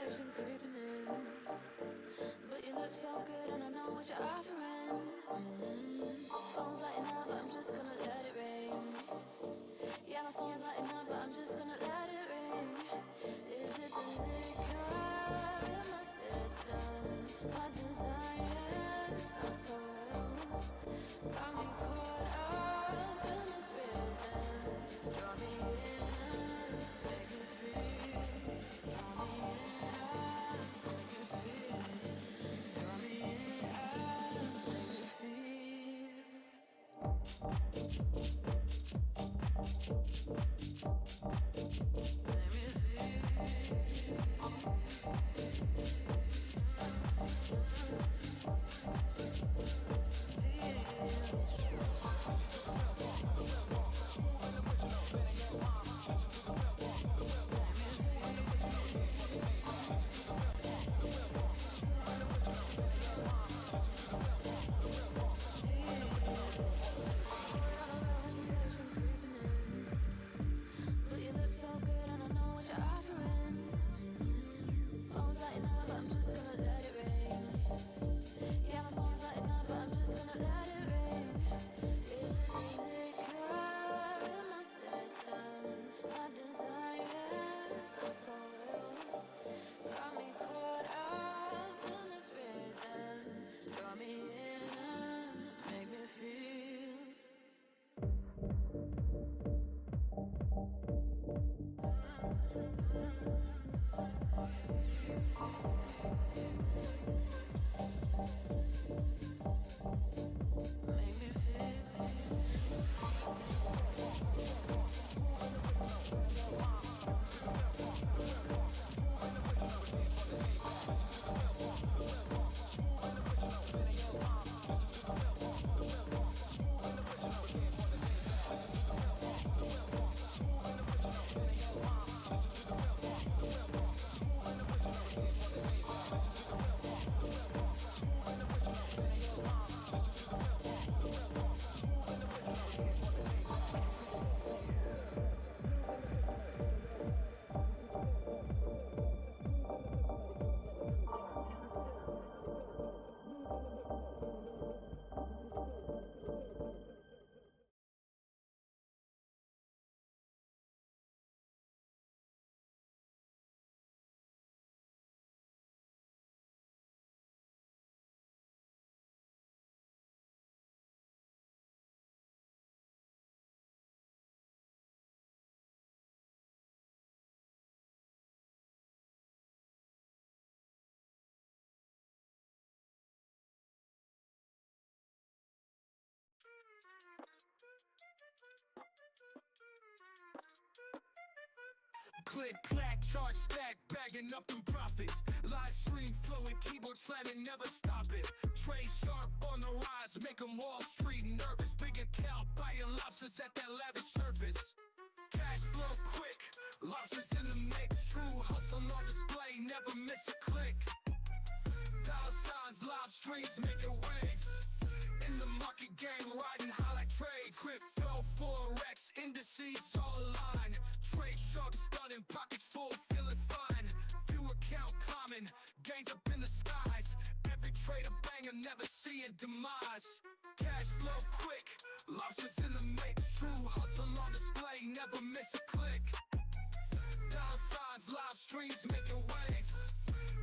hesitation creeping in, but you look so good and I know what you're offering. Phone's lighting up, but I'm just gonna let it ring. Yeah, my phone's lighting up, but I'm just gonna let it ring. Is it the liquor in my system? My desires are so real. Got me caught up in this rhythm. Draw me in, make me feel. Draw me in, make me feel. Draw me in, make me feel. But you look so good and I know what you're offering. Phone's lighting up, but I'm just gonna let it ring. Yeah, my phone's lighting up, but I'm just gonna let it ring. Is it the liquor in my system? My desires are so real. Got me caught up in this rhythm. Draw me in, make me feel. Make me feel. Click, clack, chart stack, bagging up them profits. Live stream flowing, keyboard slamming, never stop it. Tradesharpe on the rise, make 'em Wall Street nervous. Big account, buying lobsters at that lavish surface. Cash flow quick, lobsters in the mix. True hustle on display, never miss a click. Dollar signs, live streams, making waves. In the market game, riding highlight trade. Crypto, forex, indices all aligned. Tradesharpe stunning, pockets full, feeling fine. Few account climbing, gains up in the skies. Every trader banger, never seeing demise. Cash flow quick, lobsters in the mix. True hustle on display, never miss a click. Dollar signs, live streams, making waves.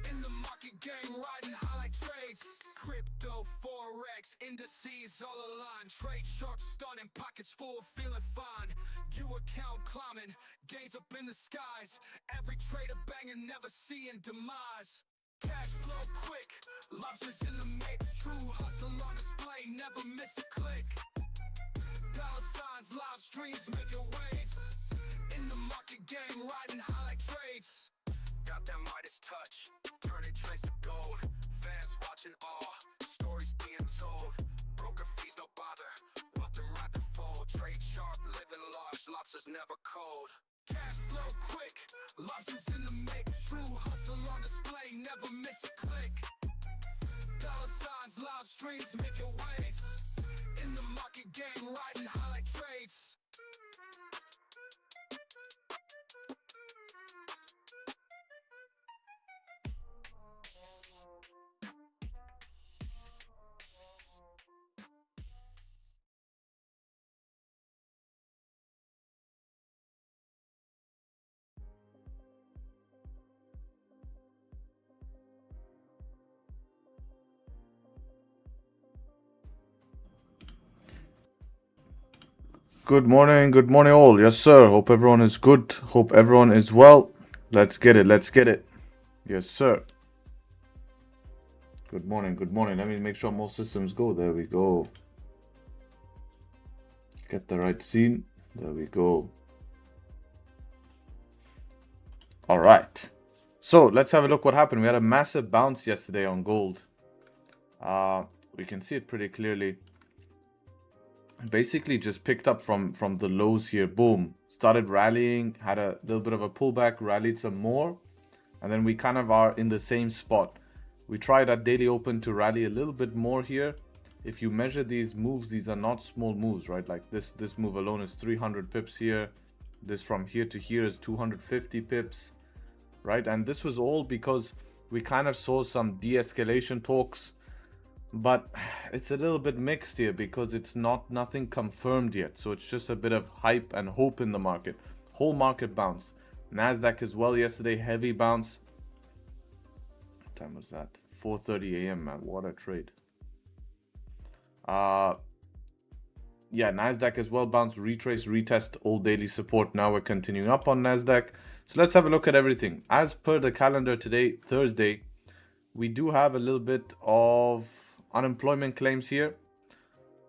In the market game, riding highlight trades. Crypto, forex, indices all aligned. Tradesharpe stunning, pockets full, feeling fine. View account climbing, gains up in the skies. Every trader banging, never seeing demise. Cash flow quick, lobsters in the mix. True hustle on display, never miss a click. Dollar signs, live streams, making waves. In the market game, riding highlight trades. Got that Midas touch, turning trades to gold. Fans watching all, stories being told. Broker fees, no bother, wealth and rapid fold. Tradesharpe, living large, lobsters never cold. Cash flow quick, lobsters in the mix. True hustle on display, never miss a click. Dollar signs, live streams, making waves. In the market game, riding highlight trades. Good morning all. Yes, sir. Hope everyone is good. Hope everyone is well. Let's get it. Yes, sir. Good morning. Let me make sure more systems go. There we go. Get the right scene. There we go. All right. So let's have a look what happened. We had a massive bounce yesterday on gold. We can see it pretty clearly. Basically just picked up from the lows here. Boom. Started rallying, had a little bit of a pullback, rallied some more, and then we kind of are in the same spot. We tried at daily open to rally a little bit more here. If you measure these moves, these are not small moves, right? Like this move alone is 300 pips here. This from here to here is 250 pips, right? And this was all because we kind of saw some de-escalation talks, but it's a little bit mixed here because it's nothing confirmed yet. So it's just a bit of hype and hope in the market. Whole market bounce. Nasdaq as well yesterday, heavy bounce. What time was that? 4:30 a.m. man, what a trade. Yeah, Nasdaq as well, bounce, retrace, retest, all daily support. Now we're continuing up on Nasdaq. So let's have a look at everything. As per the calendar today, Thursday, we do have a little bit of unemployment claims here.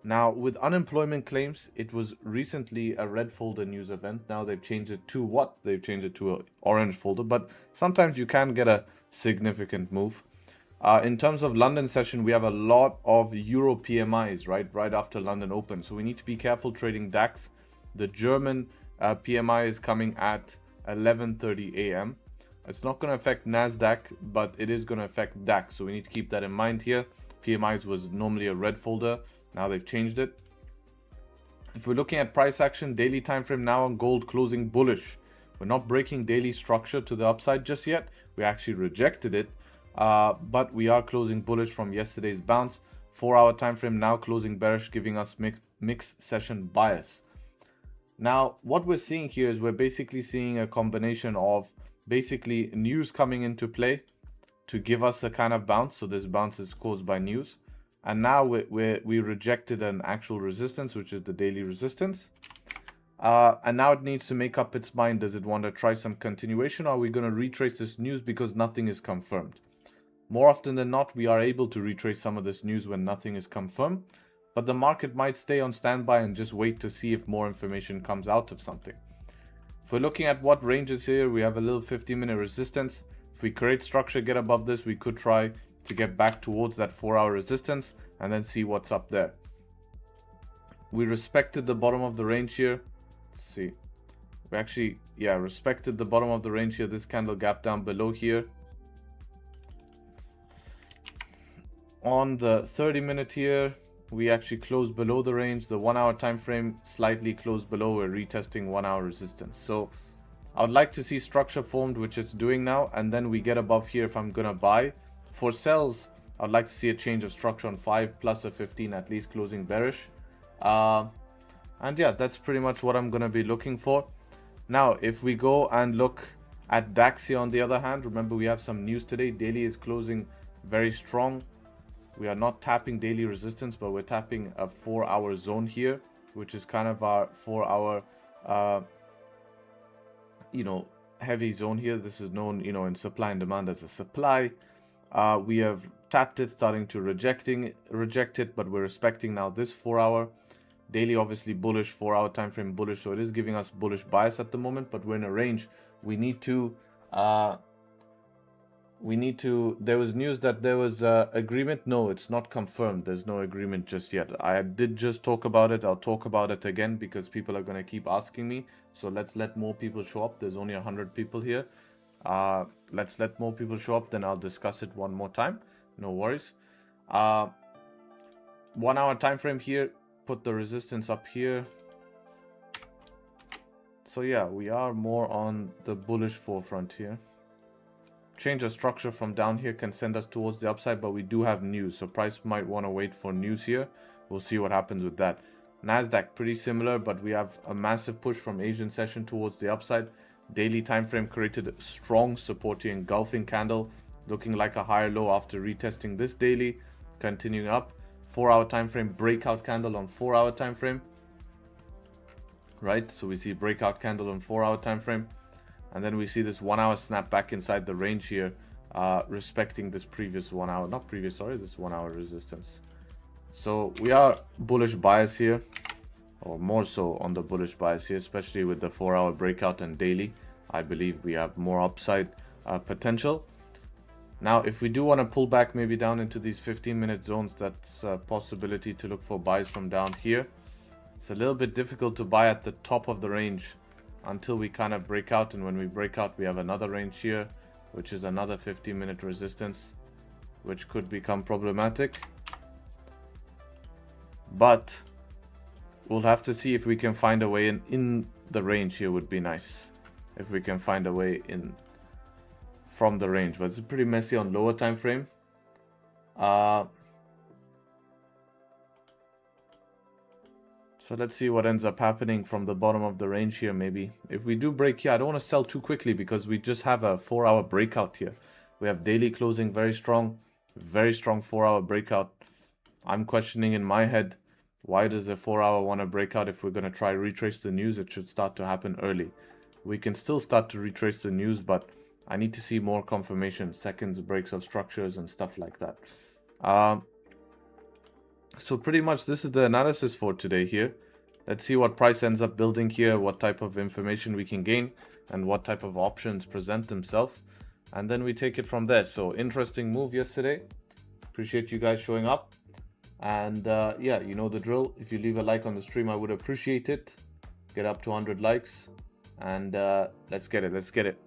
Now with unemployment claims, it was recently a red folder news event. Now they've changed it to what? They've changed it to an orange folder, but sometimes you can get a significant move. In terms of London session, we have a lot of Euro PMIs, right after London Open. So we need to be careful trading DAX. The German PMI is coming at 11:30 a.m. It's not going to affect Nasdaq, but it is going to affect DAX. So we need to keep that in mind here. PMIs was normally a red folder. Now they've changed it. If we're looking at price action, daily time frame now on gold closing bullish. We're not breaking daily structure to the upside just yet. We actually rejected it. But we are closing bullish from yesterday's bounce. 4-hour time frame now closing bearish, giving us mixed session bias. Now what we're seeing here is we're basically seeing a combination of basically news coming into play to give us a kind of bounce. So this bounce is caused by news, and now we rejected an actual resistance, which is the daily resistance, and now it needs to make up its mind. Does it want to try some continuation, or are we going to retrace this news because nothing is confirmed? More often than not, we are able to retrace some of this news when nothing is confirmed, but the market might stay on standby and just wait to see if more information comes out of something. If we're looking at what ranges here, we have a little 15-minute resistance. If we create structure, get above this, we could try to get back towards that 4-hour resistance and then see what's up there. We respected the bottom of the range here. Let's see. We actually, yeah, respected the bottom of the range here. This candle gap down below here. On the 30-minute here, we actually closed below the range. The 1-hour time frame slightly closed below. We're retesting 1-hour resistance. So I would like to see structure formed, which it's doing now, and then we get above here if I'm gonna buy. For sells, I'd like to see a change of structure on 5 plus a 15, at least closing bearish. And yeah, that's pretty much what I'm gonna be looking for. Now if we go and look at DAX here on the other hand, remember we have some news today. Daily is closing very strong. We are not tapping daily resistance, but we're tapping a 4-hour zone here, which is kind of our 4-hour heavy zone here. This is known, in supply and demand as a supply. We have tapped it, starting to reject it, but we're respecting now this 4-hour. Daily obviously bullish, 4-hour time frame bullish, so it is giving us bullish bias at the moment, but we're in a range. We need to there was news that there was agreement. No, it's not confirmed. There's no agreement just yet. I did just talk about it. I'll talk about it again because people are going to keep asking me. So let's let more people show up. There's only 100 people here. Let's let more people show up, then I'll discuss it one more time. No worries. 1-hour time frame here, put the resistance up here. So yeah, we are more on the bullish forefront here. Change of structure from down here can send us towards the upside, but we do have news, so price might want to wait for news here. We'll see what happens with that. Nasdaq pretty similar, but we have a massive push from Asian session towards the upside. Daily time frame created a strong support here, engulfing candle, looking like a higher low after retesting this daily, continuing up. 4-hour time frame breakout candle on 4-hour time frame. right? So we see breakout candle on 4-hour time frame, and then we see this 1-hour snap back inside the range here, respecting this previous 1-hour, not previous, sorry, this 1-hour resistance. So we are bullish bias here, or more so on the bullish bias here, especially with the 4-hour breakout and daily. I believe we have more upside potential. Now, if we do want to pull back maybe down into these 15-minute zones, that's a possibility to look for buys from down here. It's a little bit difficult to buy at the top of the range until we kind of break out. And when we break out, we have another range here, which is another 15-minute resistance, which could become problematic. But we'll have to see if we can find a way in the range here. Would be nice if we can find a way in from the range, but it's pretty messy on lower time frame. So let's see what ends up happening from the bottom of the range here. Maybe if we do break here, I don't want to sell too quickly because we just have a 4-hour breakout here. We have daily closing very strong 4-hour breakout. I'm questioning in my head, why does a 4-hour want to break out? If we're going to try retrace the news, it should start to happen early. We can still start to retrace the news, but I need to see more confirmation, seconds, breaks of structures and stuff like that. So pretty much this is the analysis for today here. Let's see what price ends up building here, what type of information we can gain, and what type of options present themselves. And then we take it from there. So interesting move yesterday. Appreciate you guys showing up. And yeah, you know the drill. If you leave a like on the stream, I would appreciate it. Get up to 100 likes. And let's get it.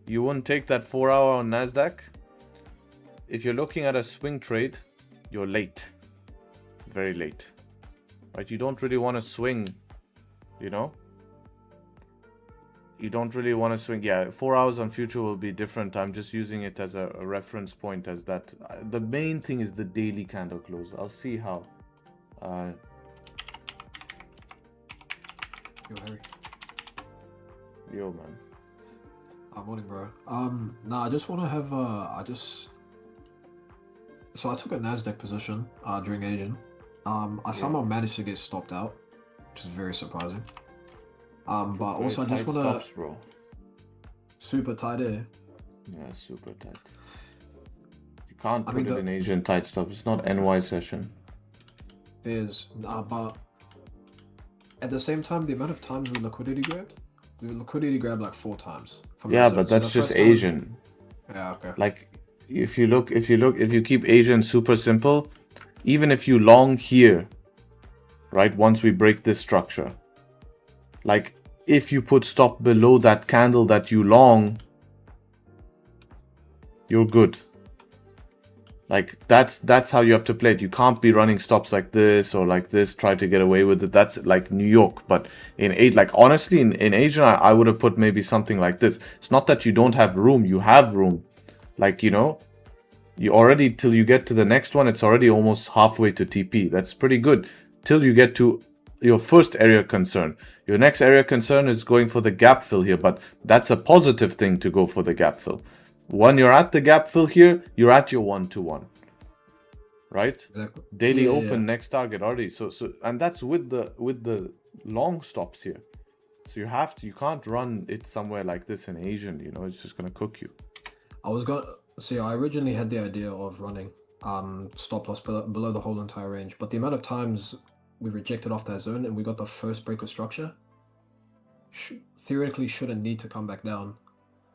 You wouldn't take that 4-hour on Nasdaq. If you're looking at a swing trade, you're late, very late, right? You don't really want to swing, you know. You don't really want to swing. Yeah, 4 hours on future will be different. I'm just using it as a reference point, as that. The main thing is the daily candle close. I'll see how. Yo, Harry. Yo, man. Morning, bro. Nah, I just want to have, so I took a Nasdaq position, during Asian. I somehow managed to get stopped out, which is very surprising. But also I just want to... Stops, bro. Super tight here. Yeah, super tight. You can't put it in Asian tight stops. It's not NY session. But at the same time, the amount of times we liquidity grabbed like 4 times. Yeah, but that's just Asian. Yeah, okay. Like, if you keep Asian super simple, even if you long here, right? Once we break this structure, like if you put stop below that candle that you long, you're good. Like that's how you have to play it. You can't be running stops like this or like this, try to get away with it. That's like New York. But like honestly, in Asia, I would have put maybe something like this. It's not that you don't have room, you have room. Like, you know, you already, till you get to the next one, it's already almost halfway to TP. That's pretty good. Till you get to your first area concern. Your next area concern is going for the gap fill here, but that's a positive thing to go for the gap fill. When you're at the gap fill here, you're at your 1-to-1, right? Exactly. Daily open next target already. So and that's with the long stops here. So you can't run it somewhere like this in Asian. You know, it's just gonna cook you. I originally had the idea of running stop loss below the whole entire range, but the amount of times we rejected off that zone and we got the first break of structure, theoretically shouldn't need to come back down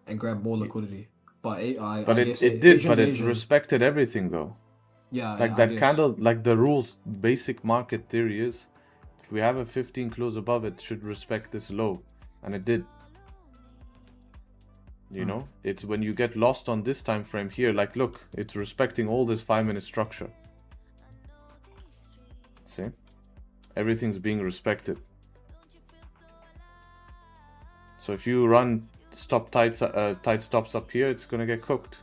and grab more liquidity. But it respected everything though. Yeah, like that candle, like the rules, basic market theory is, if we have a 15 close above, it should respect this low, and it did. You know, it's when you get lost on this time frame here, like look, it's respecting all this 5-minute structure. See, everything's being respected. So if you run tight stops up here, it's gonna get cooked.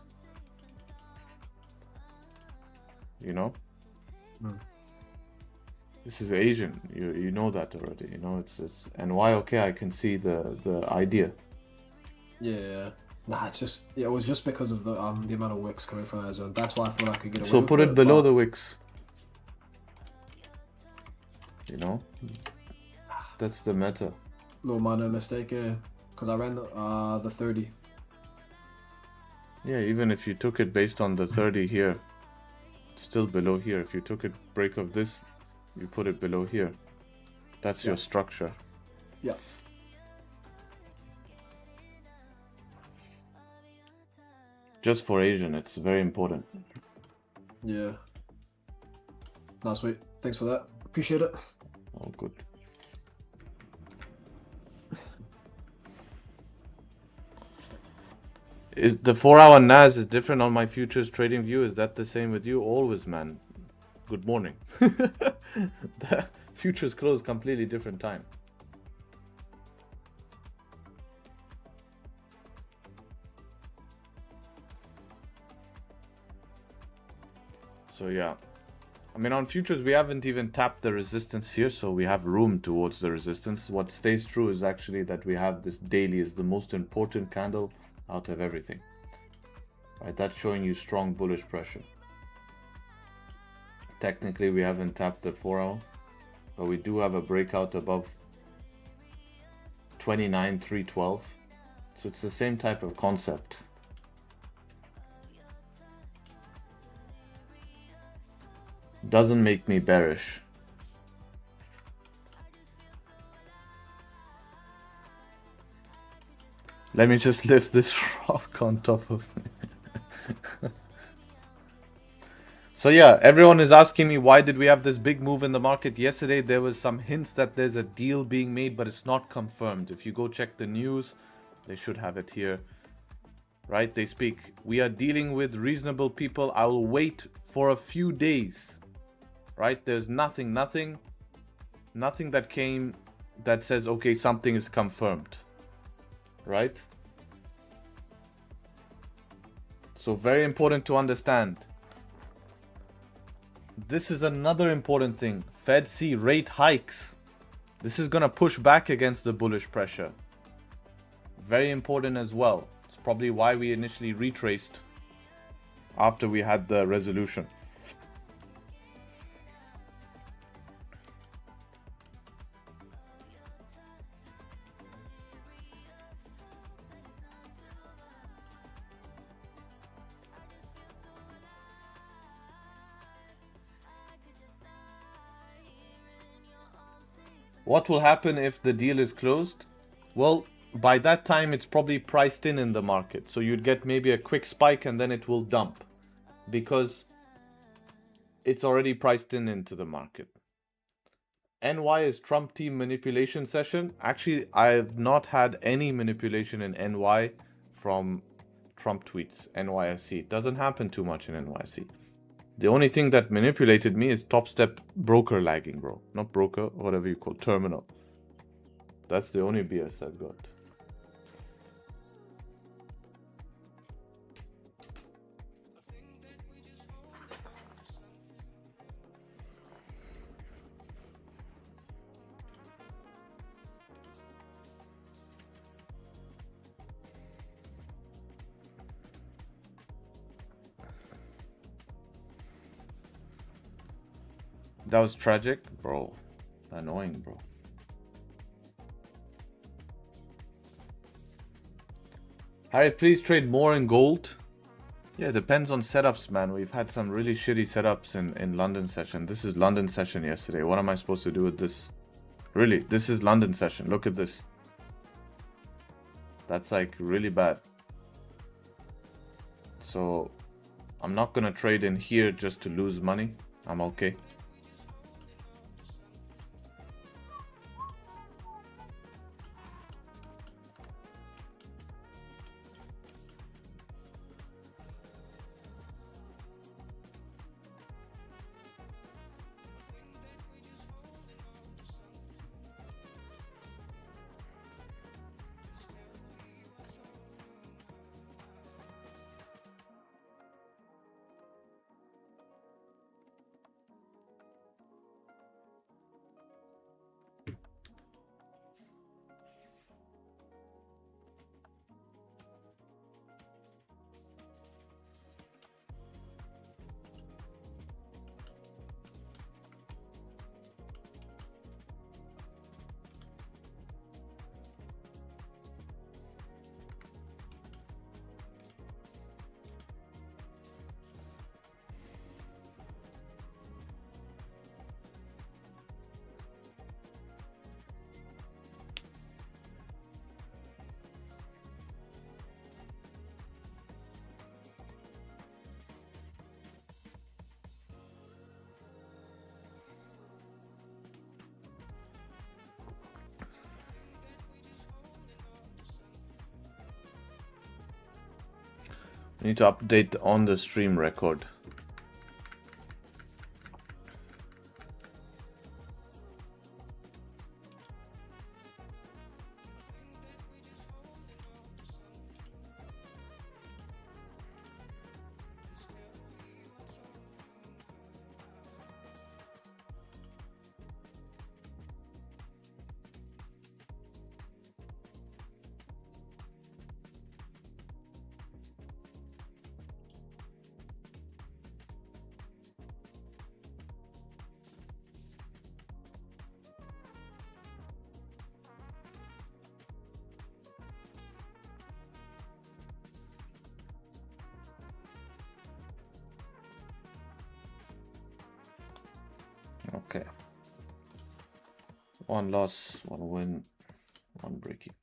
You know, this is Asian. You know that already. You know it's NY. Okay, I can see the idea. Yeah. Nah, it's just it was just because of the amount of wicks coming from that zone. That's why I thought I could get away So with put it it. below But the wicks. You know, that's the meta. little minor mistake, yeah. Because I ran the 30. Yeah, even if you took it based on the 30 here, it's still below here. If you took it break of this, you put it below here. That's your structure. Yeah. Just for Asian, it's very important. Yeah. Nah, sweet. Thanks for that. Appreciate it. Oh, good. Is the 4-hour NAS is different on my futures trading view? Is that the same with you? Always, man. Good morning. The futures close completely different time. So yeah, I mean on futures we haven't even tapped the resistance here, so we have room towards the resistance. What stays true is actually that we have this daily is the most important candle out of everything. Right, that's showing you strong bullish pressure. Technically we haven't tapped the 4-hour, but we do have a breakout above 29,312. So it's the same type of concept. Doesn't make me bearish. Let me just lift this rock on top of me. So yeah, everyone is asking me why did we have this big move in the market yesterday. There was some hints that there's a deal being made, but it's not confirmed. If you go check the news, they should have it here. Right, they speak, we are dealing with reasonable people. I will wait for a few days. Right, there's nothing that came that says, okay, something is confirmed. Right? So very important to understand. This is another important thing. Fed see rate hikes. This is going to push back against the bullish pressure. Very important as well. It's probably why we initially retraced after we had the resolution. What will happen if the deal is closed? Well, by that time it's probably priced in the market. So you'd get maybe a quick spike and then it will dump because it's already priced into the market. NY is Trump team manipulation session. Actually, I have not had any manipulation in NY from Trump tweets, NYSC. It doesn't happen too much in NYSC. The only thing that manipulated me is top step broker lagging, bro. Not broker, whatever you call terminal. That's the only BS I've got. That was tragic, bro. Annoying, bro. Harry, please trade more in gold. Yeah, it depends on setups, man. We've had some really shitty setups in London session. This is London session yesterday. What am I supposed to do with this? Really, this is London session. Look at this. That's like really bad. So I'm not gonna trade in here just to lose money. I'm okay. Need to update on the stream record. Okay. 1 loss, 1 win, 1 break even.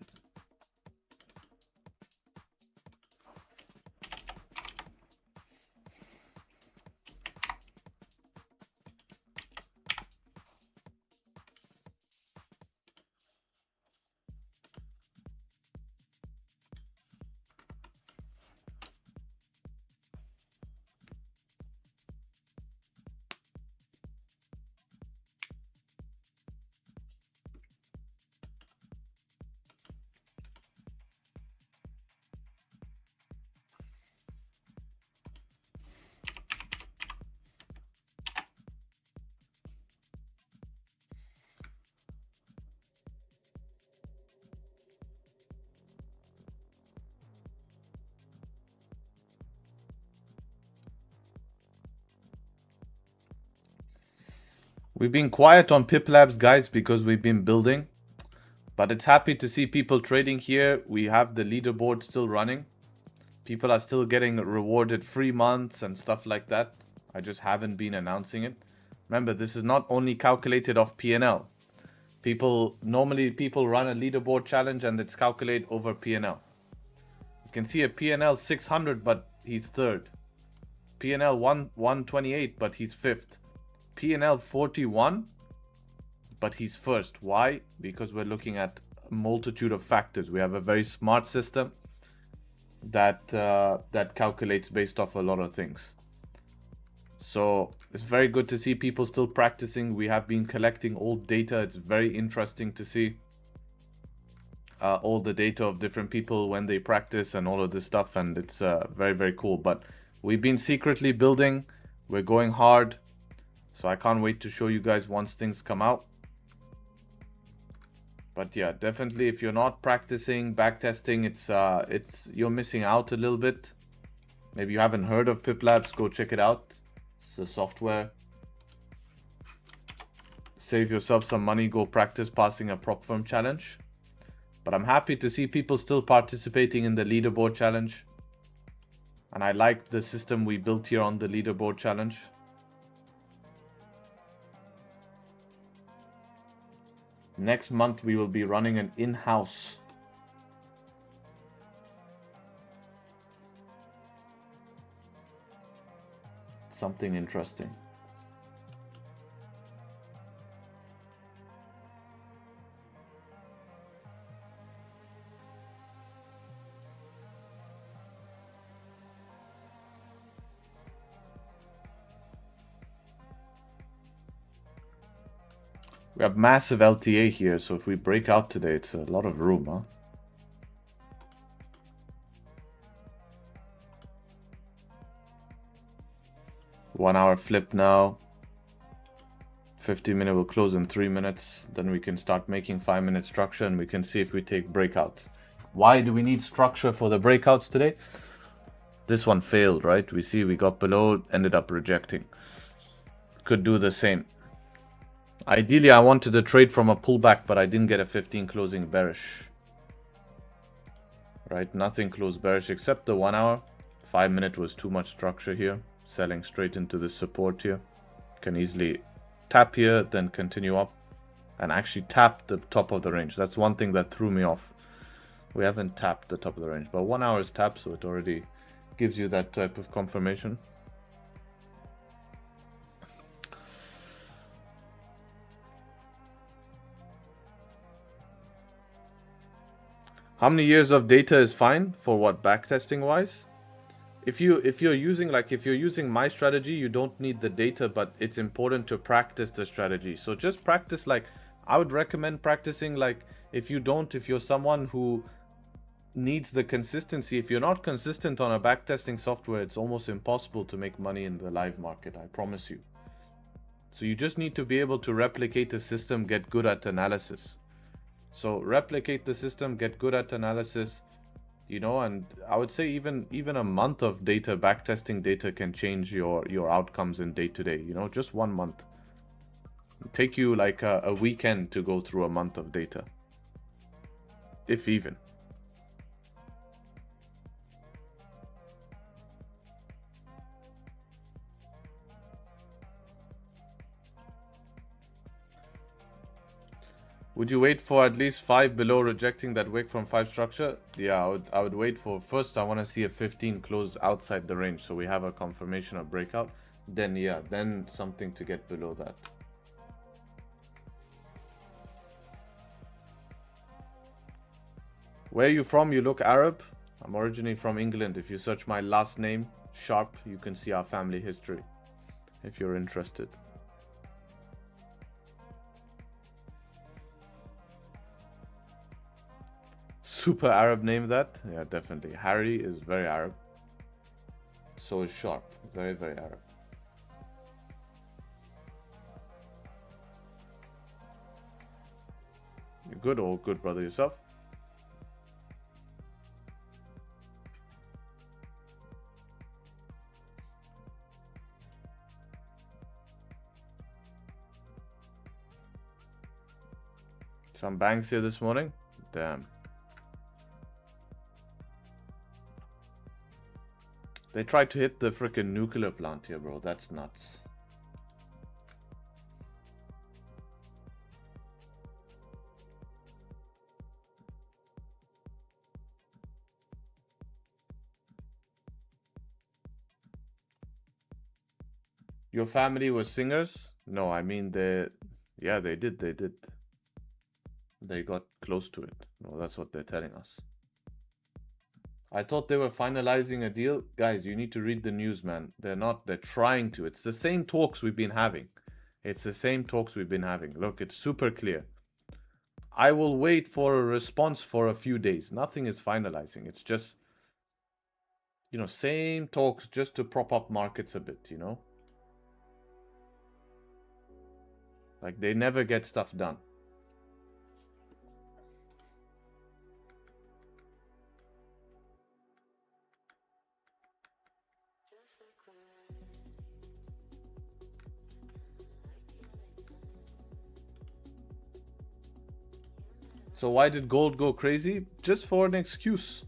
We've been quiet on Piplabs, guys, because we've been building. But it's happy to see people trading here. We have the leaderboard still running. People are still getting rewarded free months and stuff like that. I just haven't been announcing it. Remember, this is not only calculated off P&L. Normally people run a leaderboard challenge and it's calculated over P&L. You can see a P&L 600, but he's third. P&L 128, but he's fifth. P&L 41, but he's first. Why? Because we're looking at a multitude of factors. We have a very smart system that calculates based off a lot of things. So it's very good to see people still practicing. We have been collecting old data. It's very interesting to see all the data of different people when they practice and all of this stuff, and it's very, very cool. But we've been secretly building. We're going hard. So I can't wait to show you guys once things come out. But yeah, definitely if you're not practicing backtesting, it's you're missing out a little bit. Maybe you haven't heard of Piplabs, go check it out. It's a software. Save yourself some money, go practice passing a prop firm challenge. But I'm happy to see people still participating in the leaderboard challenge. And I like the system we built here on the leaderboard challenge. Next month we will be running an in-house something interesting. We have massive LTA here, so if we break out today, it's a lot of room, huh? One hour flip now. 50-minute will close in 3 minutes. Then we can start making 5-minute structure and we can see if we take breakouts. Why do we need structure for the breakouts today? This one failed, right? We see we got below, ended up rejecting. Could do the same. Ideally, I wanted to trade from a pullback, but I didn't get a 15 closing bearish. Right, nothing closed bearish except the 1 hour. 5-minute was too much structure here. Selling straight into the support here. Can easily tap here, then continue up. And actually tap the top of the range. That's one thing that threw me off. We haven't tapped the top of the range. But 1 hour is tapped, so it already gives you that type of confirmation. How many years of data is fine for what backtesting wise? if you're using my strategy, you don't need the data, but it's important to practice the strategy. So just practice. Like, I would recommend practicing. Like, if you're someone who needs the consistency, if you're not consistent on a backtesting software, it's almost impossible to make money in the live market, I promise you. So you just need to be able to replicate the system, get good at analysis. So replicate the system, get good at analysis, you know, and I would say even a month of data, backtesting data, can change your outcomes in day to day, you know, just 1 month. It'll take you like a weekend to go through a month of data, if even. Would you wait for at least 5 below rejecting that wick from 5 structure? Yeah, I would wait for, first I want to see a 15 close outside the range, so we have a confirmation of breakout. Then yeah, then something to get below that. Where are you from? You look Arab? I'm originally from England. If you search my last name, Sharp, you can see our family history, if you're interested. Super Arab name that? Yeah, definitely. Harry is very Arab. So is Sharp. Very, very Arab. You good? All good, brother. Yourself? Some banks here this morning? Damn. They tried to hit the freaking nuclear plant here, bro. That's nuts. Your family was singers? No, I mean yeah, they did. They got close to it. No, that's what they're telling us. I thought they were finalizing a deal. Guys, you need to read the news, man. They're not. They're trying to. It's the same talks we've been having. Look, it's super clear. I will wait for a response for a few days. Nothing is finalizing. It's just, you know, same talks just to prop up markets a bit, you know? Like, they never get stuff done. So why did gold go crazy? Just for an excuse.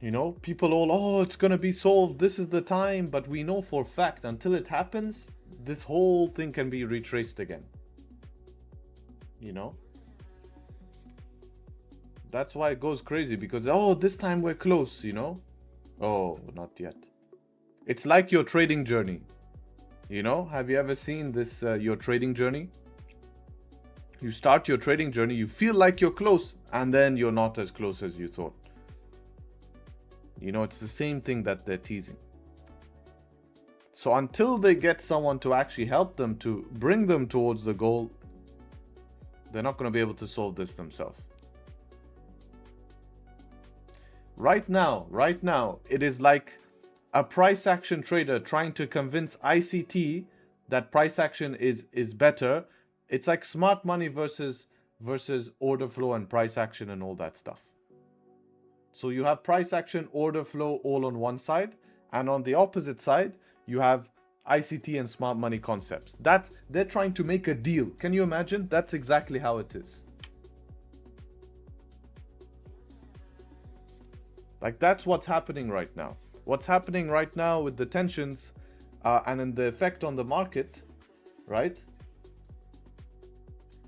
You know, people all, oh, it's gonna be solved, this is the time, but we know for a fact until it happens, this whole thing can be retraced again. You know? That's why it goes crazy, because, oh, this time we're close, you know? Oh, not yet. It's like your trading journey. You know, have you ever seen this, your trading journey? You start your trading journey, you feel like you're close, and then you're not as close as you thought. You know, it's the same thing that they're teasing. So until they get someone to actually help them, to bring them towards the goal, they're not going to be able to solve this themselves. Right now, it is like a price action trader trying to convince ICT that price action is better. It's like smart money versus order flow and price action and all that stuff. So you have price action, order flow all on one side, and on the opposite side, you have ICT and smart money concepts. That they're trying to make a deal. Can you imagine? That's exactly how it is. Like, that's what's happening right now. What's happening right now with the tensions and in the effect on the market, right?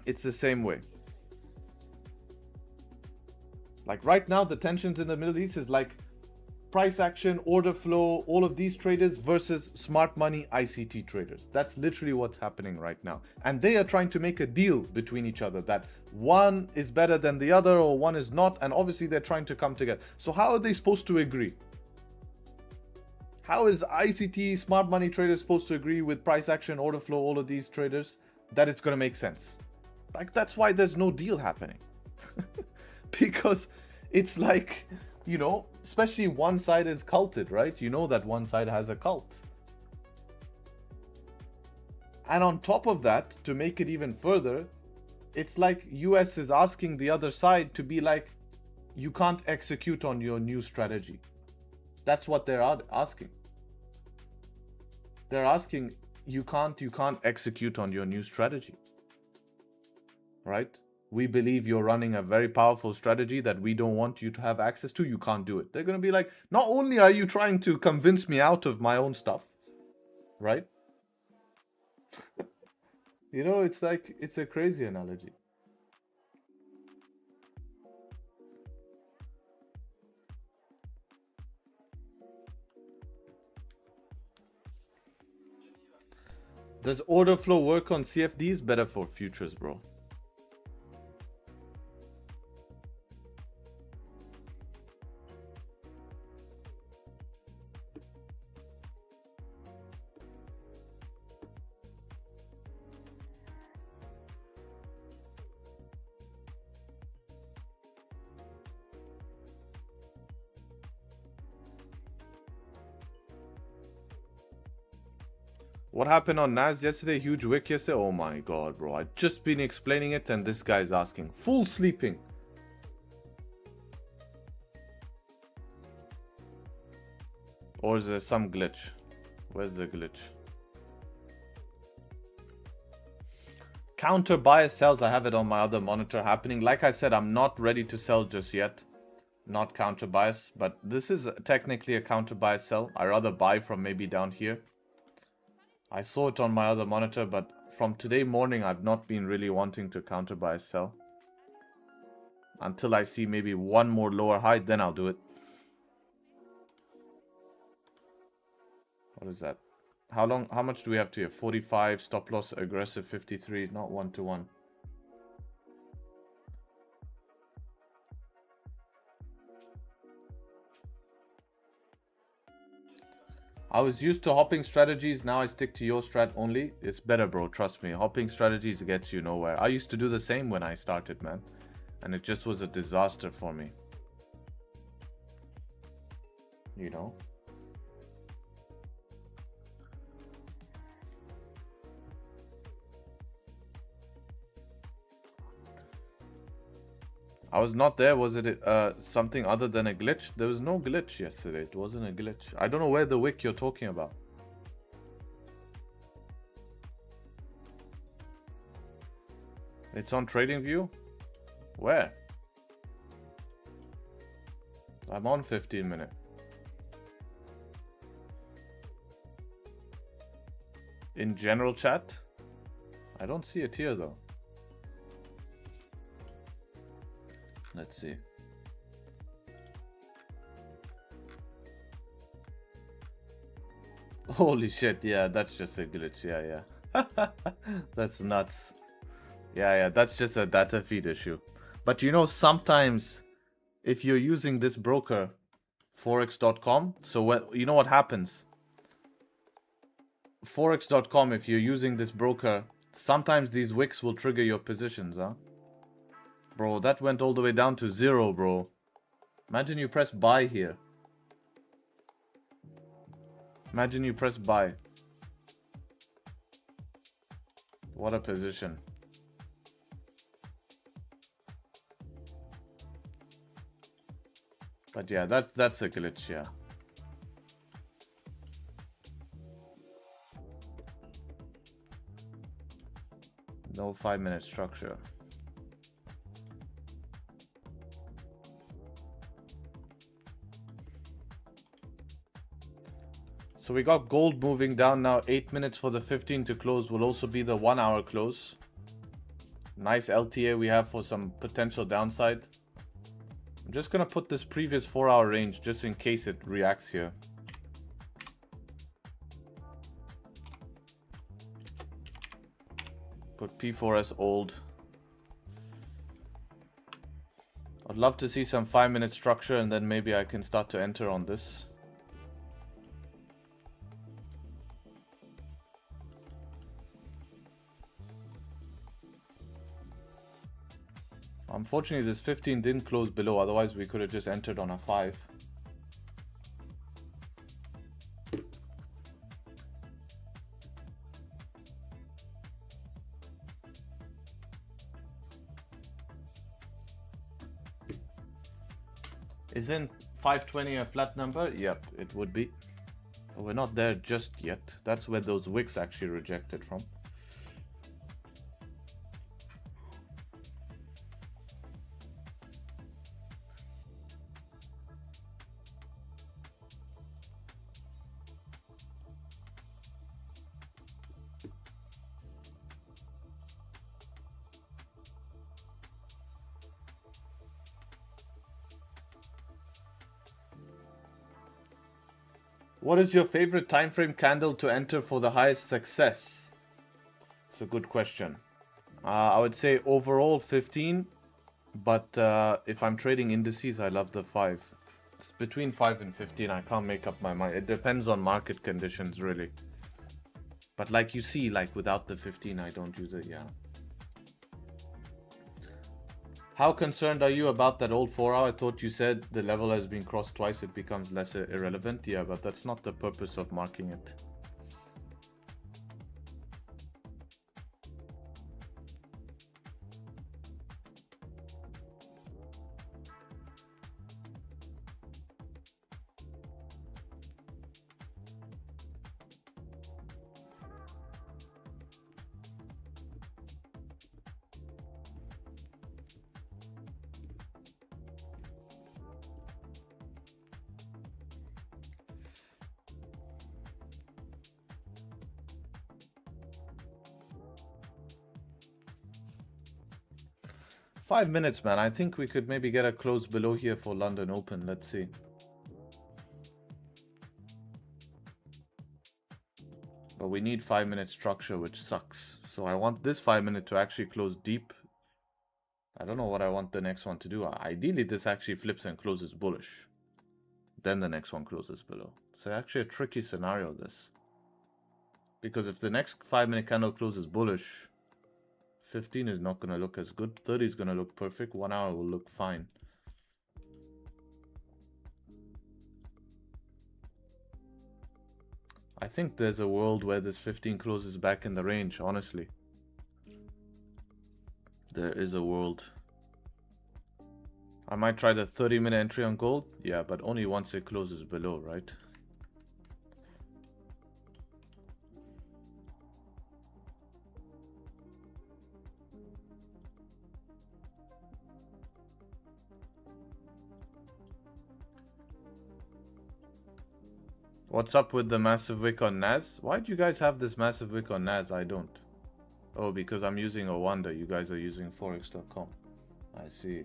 It's the same way. Like right now, the tensions in the Middle East is like price action, order flow, all of these traders versus smart money ICT traders. That's literally what's happening right now. And they are trying to make a deal between each other that one is better than the other or one is not, and obviously they're trying to come together. So how are they supposed to agree? How is ICT, smart money traders supposed to agree with price action, order flow, all of these traders that it's going to make sense? Like, that's why there's no deal happening. Because it's like, you know, especially one side is culted, right? You know that one side has a cult. And on top of that, to make it even further, it's like US is asking the other side to be like, you can't execute on your new strategy. That's what they're asking. They're asking, you can't execute on your new strategy. Right? We believe you're running a very powerful strategy that we don't want you to have access to. You can't do it. They're going to be like, not only are you trying to convince me out of my own stuff, right? You know, it's like, it's a crazy analogy. Does order flow work on CFDs? Better for futures, bro. What happened on Nas yesterday? Huge wick yesterday? Oh my god, bro. I'd just been explaining it and this guy's asking. Full sleeping. Or is there some glitch? Where's the glitch? Counter bias sells. I have it on my other monitor happening. Like I said, I'm not ready to sell just yet. Not counter bias. But this is technically a counter bias sell. I rather buy from maybe down here. I saw it on my other monitor, but from today morning, I've not been really wanting to counter buy sell. Until I see maybe one more lower high, then I'll do it. What is that? How much do we have to here? 45, stop loss, aggressive 53, not 1-to-1. I was used to hopping strategies, now I stick to your strat only. It's better, bro, trust me. Hopping strategies gets you nowhere. I used to do the same when I started, man. And it just was a disaster for me. You know? I was not there. Was it something other than a glitch? There was no glitch yesterday. It wasn't a glitch. I don't know where the wick you're talking about. It's on TradingView? Where? I'm on 15 minute. In general chat? I don't see it here though. Let's see. Holy shit, yeah, that's just a glitch. Yeah. That's nuts. Yeah, that's just a data feed issue. But you know, sometimes if you're using this broker, forex.com, so you know what happens? Forex.com, if you're using this broker, sometimes these wicks will trigger your positions, huh? Bro, that went all the way down to 0, bro. Imagine you press buy here. Imagine you press buy. What a position. But yeah, that's a glitch, yeah. No 5-minute structure. So we got gold moving down now. 8 minutes for the 15 to close will also be the 1 hour close. Nice LTA we have for some potential downside. I'm just gonna put this previous 4 hour range just in case it reacts here. Put P4S old. love to see some 5-minute structure, and then maybe I can start to enter on this. Unfortunately, this 15 didn't close below, otherwise we could have just entered on a 5. Isn't 520 a flat number? Yep, it would be. But we're not there just yet. That's where those wicks actually rejected from. What is your favorite time frame candle to enter for the highest success? It's a good question. I would say overall 15, but if I'm trading indices, I love the 5. It's between 5 and 15. I can't make up my mind. It depends on market conditions, really. But like you see, like without the 15, I don't use it, yeah. How concerned are you about that old 4 hour? I thought you said the level has been crossed twice, it becomes less irrelevant. Yeah, but that's not the purpose of marking it. Five minutes, man. I think we could maybe get a close below here for London Open. Let's see. But we need 5-minute structure, which sucks. So I want this 5-minute to actually close deep. I don't know what I want the next one to do. Ideally, this actually flips and closes bullish. Then the next one closes below. So actually a tricky scenario, this. Because if the next 5-minute candle closes bullish, 15 is not going to look as good. 30 is going to look perfect. 1 hour will look fine. I think there's a world where this 15 closes back in the range, honestly. There is a world. I might try the 30-minute entry on gold. Yeah, but only once it closes below, right? What's up with the massive wick on NAS? Why do you guys have this massive wick on NAS? I don't. Oh, because I'm using a wonder. You guys are using forex.com. I see.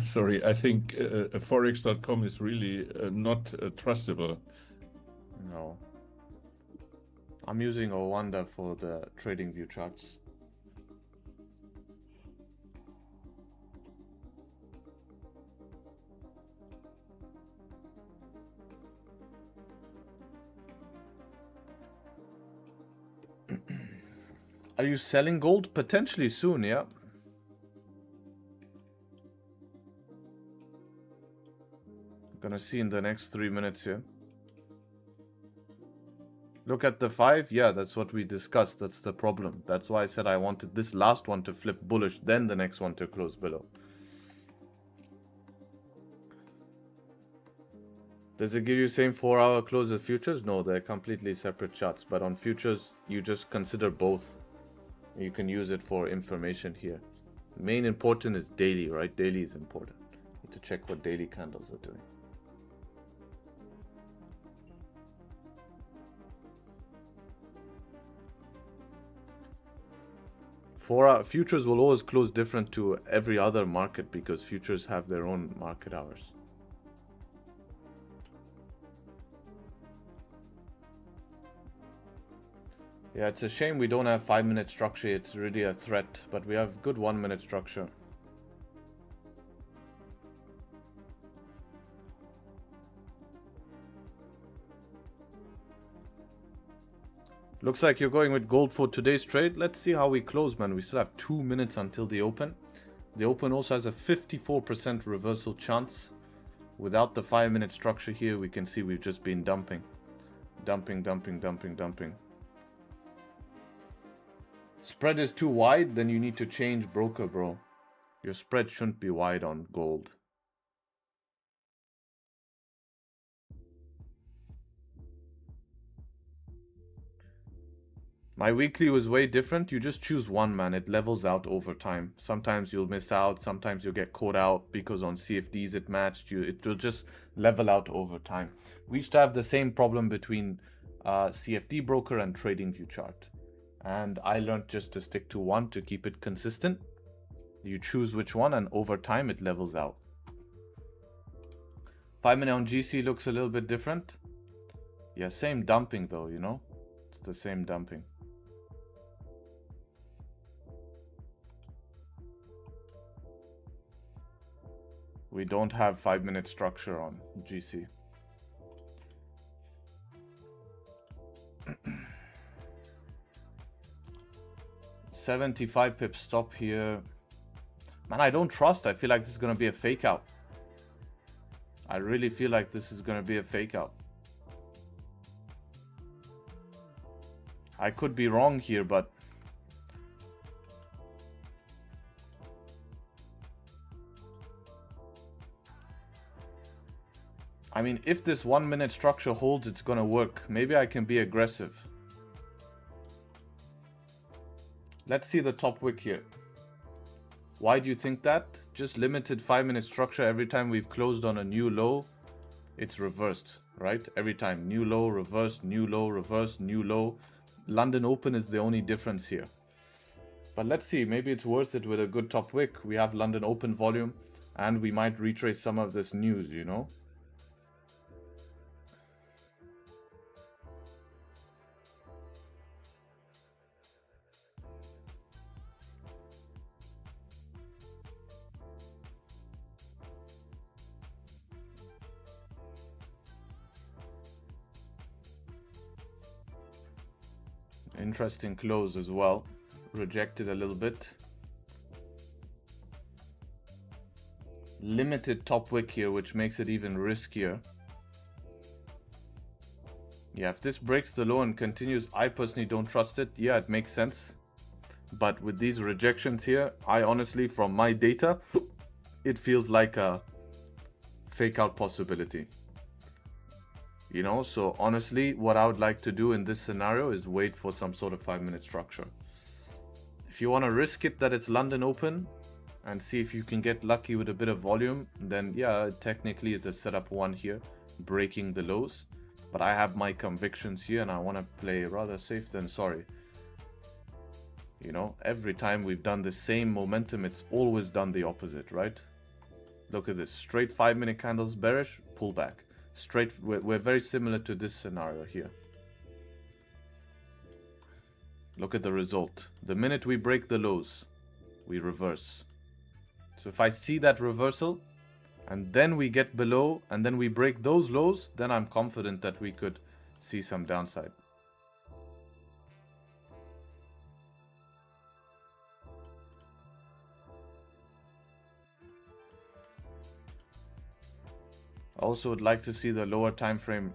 Sorry, I think forex.com is really not trustable. No. I'm using a wonder for the trading view charts. Are you selling gold? Potentially soon, yeah. Gonna see in the next 3 minutes here. Look at the 5. Yeah, that's what we discussed. That's the problem. That's why I said I wanted this last one to flip bullish, then the next one to close below. Does it give you same 4 hour close as futures? No, they're completely separate charts. But on futures, you just consider both. You can use it for information here. Main important is daily, right? Daily is important. You need to check what daily candles are doing. Futures will always close different to every other market because futures have their own market hours. Yeah, it's a shame we don't have 5-minute structure. It's really a threat, but we have good 1-minute structure. Looks like you're going with gold for today's trade. Let's see how we close, man. We still have 2 minutes until the open. The open also has a 54% reversal chance. Without the 5-minute structure here, we can see we've just been dumping. Dumping. Spread is too wide, then you need to change broker, bro. Your spread shouldn't be wide on gold. My weekly was way different. You just choose one, man. It levels out over time. Sometimes you'll miss out. Sometimes you'll get caught out because on CFDs it matched you. It will just level out over time. We used to have the same problem between CFD broker and TradingView chart. And I learned just to stick to one to keep it consistent. You choose which one and over time it levels out. 5-minute on GC looks a little bit different. Yeah, same dumping though, you know. It's the same dumping. We don't have 5-minute structure on GC. $75 pips stop here. Man, I don't trust. I feel like this is going to be a fake out. I really feel like this is going to be a fake out. I could be wrong here, but I mean, if this 1-minute structure holds, it's going to work. Maybe I can be aggressive. Let's see the top wick here. Why do you think that? Just limited 5-minute structure. Every time we've closed on a new low, it's reversed, right? Every time. New low, reversed, new low, reversed, new low. London Open is the only difference here. But let's see. Maybe it's worth it with a good top wick. We have London Open volume and we might retrace some of this news, you know? Interesting close as well. Rejected a little bit. Limited top wick here, which makes it even riskier. Yeah, if this breaks the low and continues, I personally don't trust it. Yeah, it makes sense. But with these rejections here, I honestly, from my data, it feels like a fake out possibility. You know, so honestly, what I would like to do in this scenario is wait for some sort of 5-minute structure. If you want to risk it that it's London Open and see if you can get lucky with a bit of volume, then yeah, technically it's a setup one here, breaking the lows. But I have my convictions here and I want to play rather safe than sorry. You know, every time we've done the same momentum, it's always done the opposite, right? Look at this, straight 5-minute candles bearish, pullback. Straight, we're very similar to this scenario here. Look at the result. The minute we break the lows, we reverse. So if I see that reversal and then we get below and then we break those lows, then I'm confident that we could see some downside. Also would like to see the lower time frame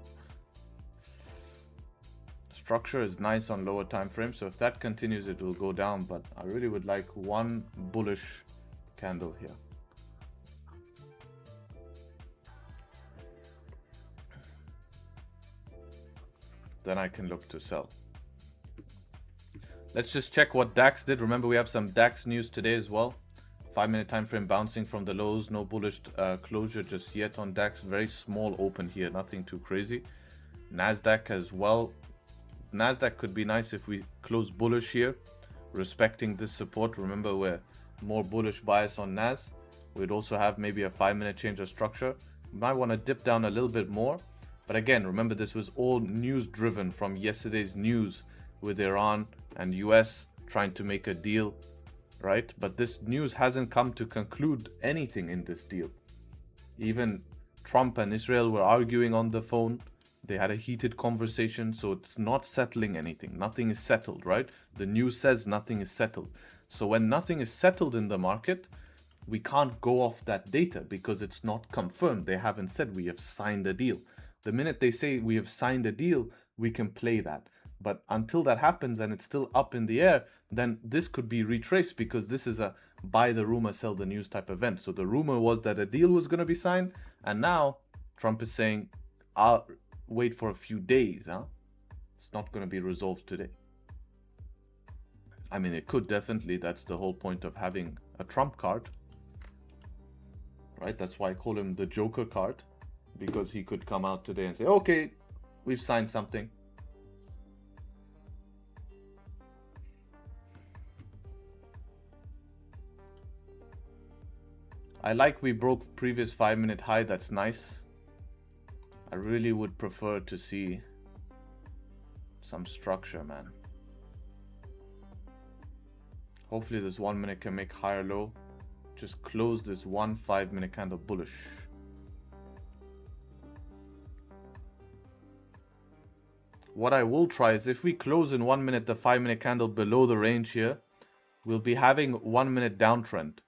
structure is nice on lower time frame, so if that continues it will go down, but I really would like one bullish candle here. Then I can look to sell. Let's just check what DAX did. Remember, we have some DAX news today as well. 5-minute time frame bouncing from the lows, no bullish closure just yet on DAX. Very small open here, nothing too crazy. Nasdaq as well. Nasdaq could be nice if we close bullish here, respecting this support. Remember, we're more bullish bias on Nas. We'd also have maybe a 5-minute change of structure. We might want to dip down a little bit more, but again, remember this was all news driven from yesterday's news with Iran and US trying to make a deal, right? But this news hasn't come to conclude anything in this deal. Even Trump and Israel were arguing on the phone. They had a heated conversation, so it's not settling anything. Nothing is settled, right? The news says nothing is settled. So when nothing is settled in the market, we can't go off that data because it's not confirmed. They haven't said we have signed a deal. The minute they say we have signed a deal, we can play that. But until that happens and it's still up in the air, then this could be retraced because this is a buy the rumor, sell the news type event. So the rumor was that a deal was going to be signed, and now Trump is saying, I'll wait for a few days. It's not going to be resolved today. I mean, it could definitely. That's the whole point of having a Trump card, right? That's why I call him the Joker card, because he could come out today and say, okay, we've signed something. I like we broke previous 5-minute high. That's nice. I really would prefer to see some structure, man. Hopefully this 1 minute can make higher low. Just close this 1 5-minute candle bullish. What I will try is if we close in 1 minute the 5-minute candle below the range here, we'll be having 1 minute downtrend.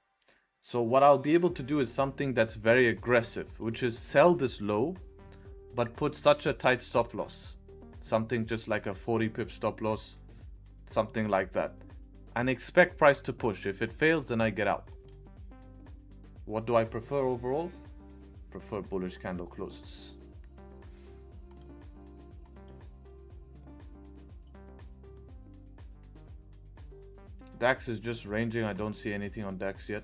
So what I'll be able to do is something that's very aggressive, which is sell this low, but put such a tight stop loss. Something just like a 40 pip stop loss, something like that. And expect price to push. If it fails, then I get out. What do I prefer overall? Prefer bullish candle closes. DAX is just ranging. I don't see anything on DAX yet.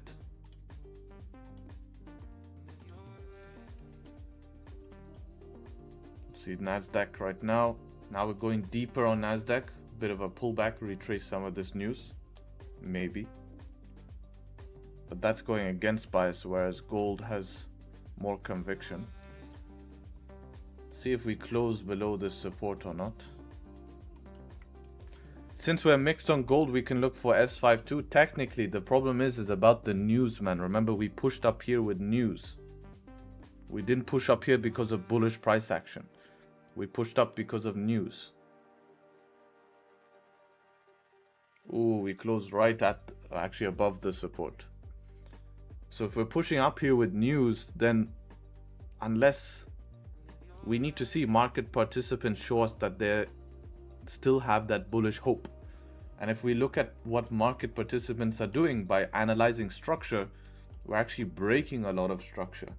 See Nasdaq right now. Now we're going deeper on Nasdaq. Bit of a pullback, retrace some of this news. Maybe. But that's going against bias, whereas gold has more conviction. See if we close below this support or not. Since we're mixed on gold, we can look for S52. Technically, the problem is about the news, man. Remember, we pushed up here with news. We didn't push up here because of bullish price action. We pushed up because of news. Ooh, we closed right at, actually above the support. So if we're pushing up here with news, then unless we need to see market participants show us that they still have that bullish hope. And if we look at what market participants are doing by analyzing structure, we're actually breaking a lot of structure.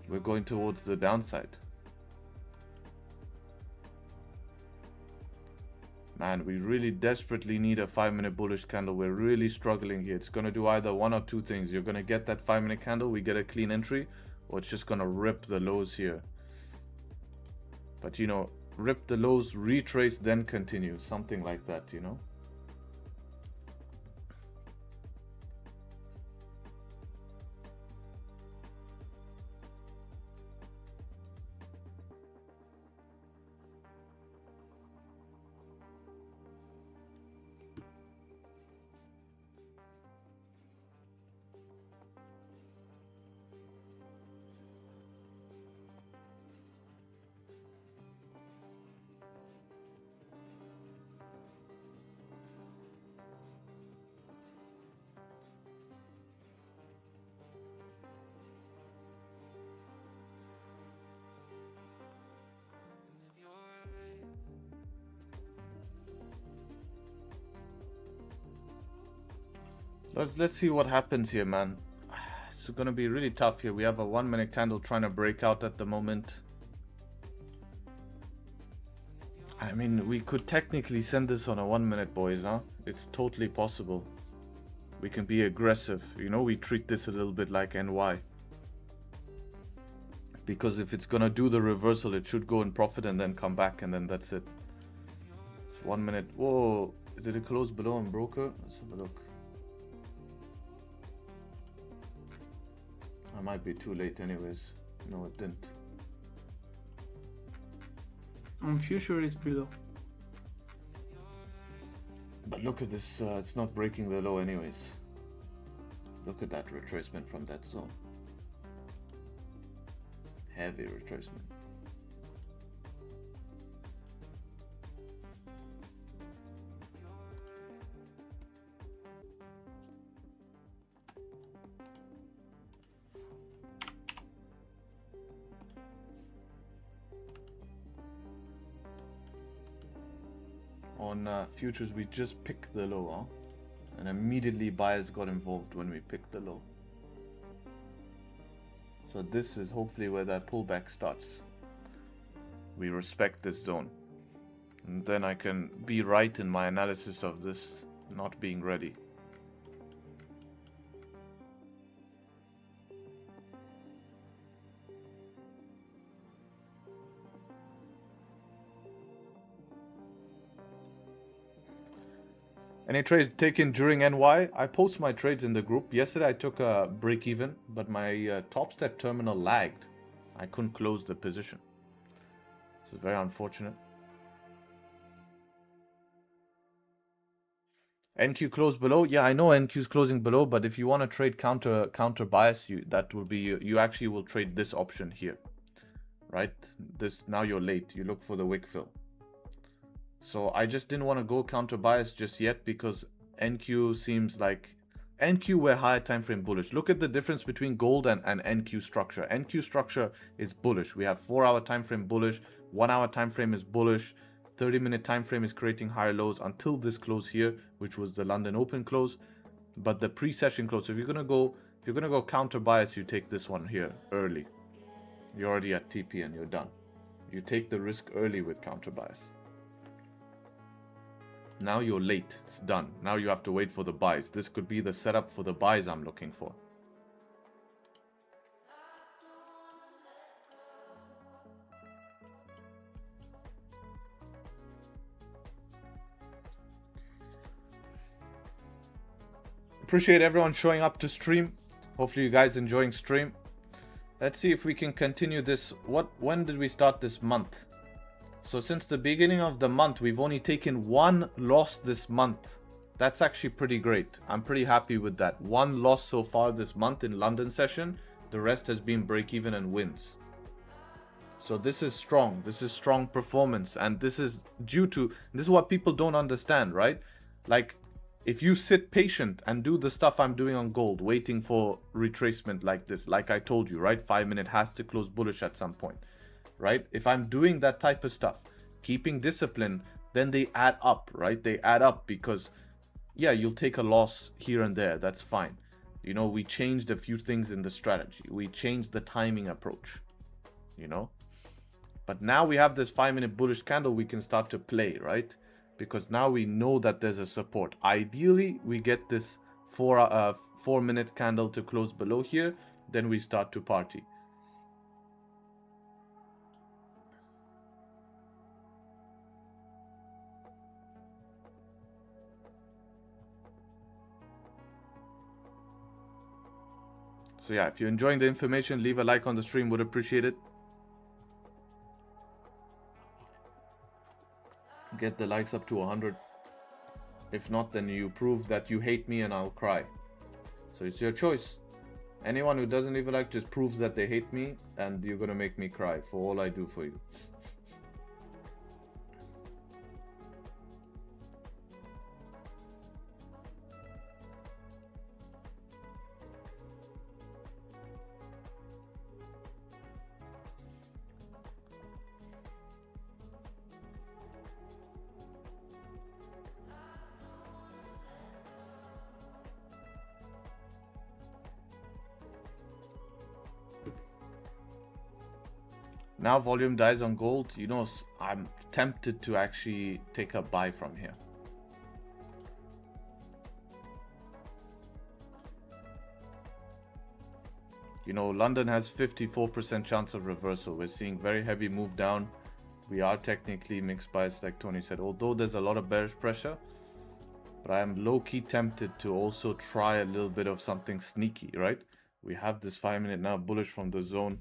We're going towards the downside. Man, we really desperately need a 5-minute bullish candle. We're really struggling here. It's going to do either one or two things. You're going to get that 5-minute candle, we get a clean entry, or it's just going to rip the lows here. But, you know, rip the lows, retrace, then continue. Something like that, you know. Let's see what happens here, man. It's gonna be really tough here. We have a 1-minute candle trying to break out at the moment. I mean, we could technically send this on a 1-minute, boys, huh? It's totally possible. We can be aggressive. You know, we treat this a little bit like NY. Because if it's gonna do the reversal, it should go in profit and then come back, and then that's it. It's 1 minute. Whoa, did it close below on broker? Let's have a look. I might be too late anyways. No, it didn't. On future is below. But look at this, it's not breaking the low anyways. Look at that retracement from that zone. Heavy retracement. On futures, we just picked the low, huh? And immediately buyers got involved when we picked the low. So this is hopefully where that pullback starts. We respect this zone. And then I can be right in my analysis of this not being ready. Any trades taken during NY? I post my trades in the group. Yesterday I took a break even, but my top step terminal lagged. I couldn't close the position. This is very unfortunate. NQ closed below. Yeah, I know NQ is closing below, but if you want to trade counter bias, that will be you actually will trade this option here, right? This now you're late. You look for the wick fill. So I just didn't want to go counter bias just yet because NQ seems like NQ were higher time frame bullish. Look at the difference between gold and NQ structure. NQ structure is bullish. We have 4-hour time frame bullish, 1-hour time frame is bullish, 30-minute time frame is creating higher lows until this close here, which was the London Open close. But the pre-session close, if you're gonna go counter bias, you take this one here early. You're already at TP and you're done. You take the risk early with counter bias. Now you're late. It's done. Now you have to wait for the buys. This could be the setup for the buys I'm looking for. Appreciate everyone showing up to stream. Hopefully you guys enjoying stream. Let's see if we can continue this. When did we start this month? So since the beginning of the month, we've only taken one loss this month. That's actually pretty great. I'm pretty happy with that. One loss so far this month in London session. The rest has been break even and wins. So this is strong. This is strong performance. And this is due to, this is what people don't understand, right? Like if you sit patient and do the stuff I'm doing on gold, waiting for retracement like this, like I told you, right? 5-minute has to close bullish at some point. Right? If I'm doing that type of stuff, keeping discipline, then they add up, right? They add up because, yeah, you'll take a loss here and there. That's fine. You know, we changed a few things in the strategy. We changed the timing approach, you know? But now we have this 5-minute bullish candle we can start to play, right? Because now we know that there's a support. Ideally, we get this 4-minute candle to close below here. Then we start to party. So yeah, if you're enjoying the information, leave a like on the stream, would appreciate it. Get the likes up to 100. If not, then you prove that you hate me and I'll cry. So it's your choice. Anyone who doesn't leave a like just proves that they hate me and you're gonna make me cry for all I do for you. Now volume dies on gold. You know, I'm tempted to actually take a buy from here. You know, London has 54% chance of reversal. We're seeing very heavy move down. We are technically mixed bias, like Tony said, although there's a lot of bearish pressure. But I am low-key tempted to also try a little bit of something sneaky, right? We have this 5-minute now bullish from the zone.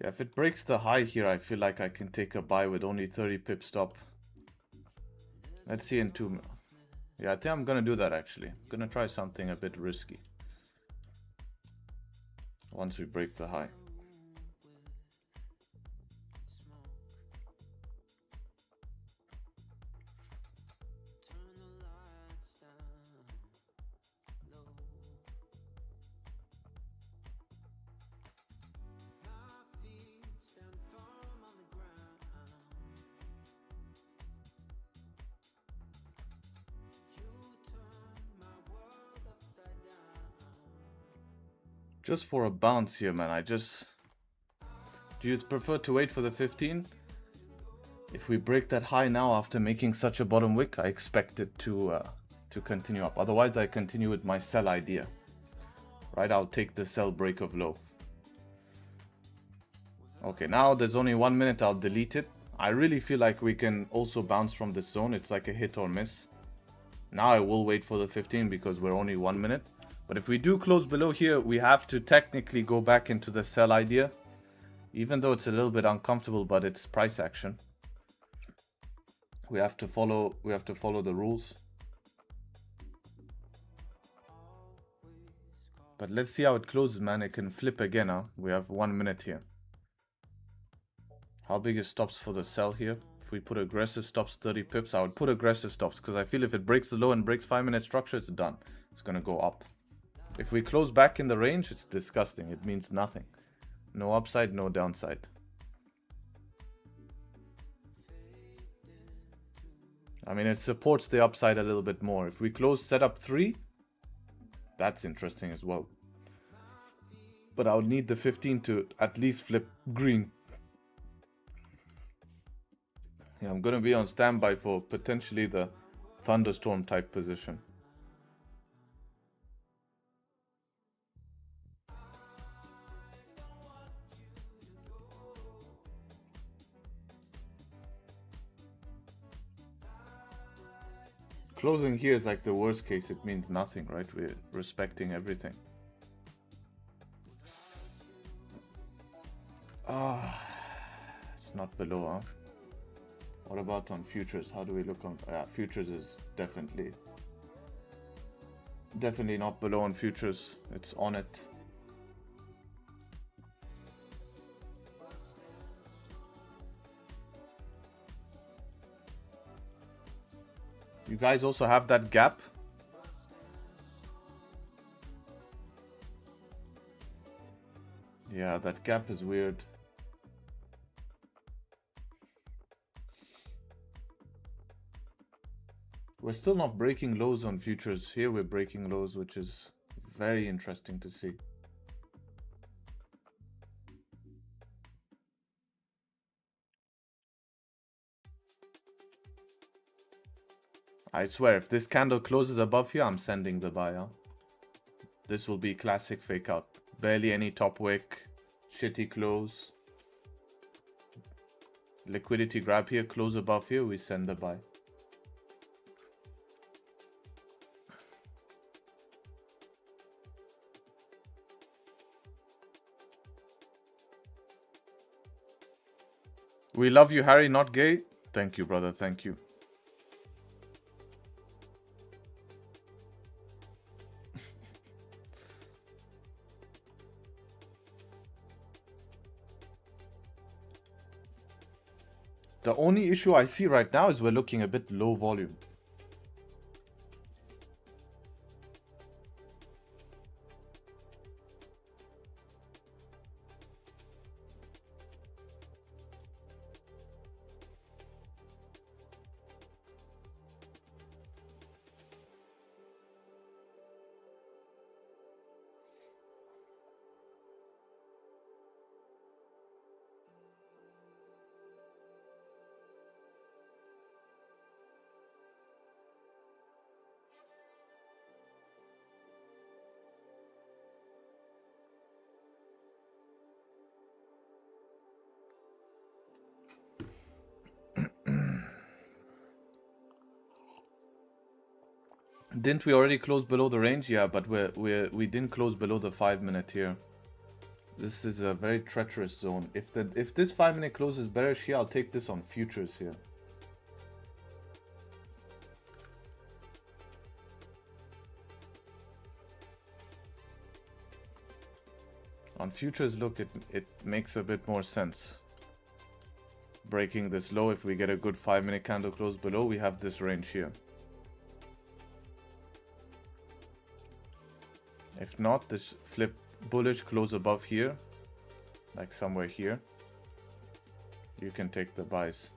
if it breaks the high here, I feel like I can take a buy with only 30 pip stop. Let's see in 2 minutes. Yeah, I think I'm gonna do that actually. I'm gonna try something a bit risky. Once we break the high. Just for a bounce here, man. Do you prefer to wait for the 15? If we break that high now after making such a bottom wick, I expect it to continue up. Otherwise, I continue with my sell idea. Right, I'll take the sell break of low. Okay, now there's only 1 minute, I'll delete it. I really feel like we can also bounce from this zone. It's like a hit or miss. Now I will wait for the 15 because we're only 1 minute. But if we do close below here, we have to technically go back into the sell idea. Even though it's a little bit uncomfortable, but it's price action. We have to follow the rules. But let's see how it closes, man. It can flip again, huh? We have 1 minute here. How big is stops for the sell here? If we put aggressive stops 30 pips, I would put aggressive stops because I feel if it breaks the low and breaks 5-minute structure, it's done. It's gonna go up. If we close back in the range, it's disgusting. It means nothing. No upside, no downside. I mean, it supports the upside a little bit more. If we close setup 3, that's interesting as well. But I would need the 15 to at least flip green. Yeah, I'm going to be on standby for potentially the thunderstorm type position. Closing here is like the worst case. It means nothing, right? We're respecting everything. It's not below, huh? What about on futures? How do we look on futures? Is definitely not below on futures. It's on it. You guys also have that gap. Yeah, that gap is weird. We're still not breaking lows on futures. Here we're breaking lows, which is very interesting to see. I swear, if this candle closes above here, I'm sending the buy. This will be classic fake out. Barely any top wick. Shitty close. Liquidity grab here, close above here, we send the buy. We love you, Harry, not gay. Thank you, brother. Thank you. The only issue I see right now is we're looking a bit low volume. Didn't we already close below the range? Yeah, but we didn't close below the 5 minute here. This is a very treacherous zone. If this 5-minute close is bearish here, I'll take this on futures here. On futures, look, it makes a bit more sense. Breaking this low, if we get a good 5-minute candle close below, we have this range here. If not, this flip bullish close above here, like somewhere here, you can take the buys.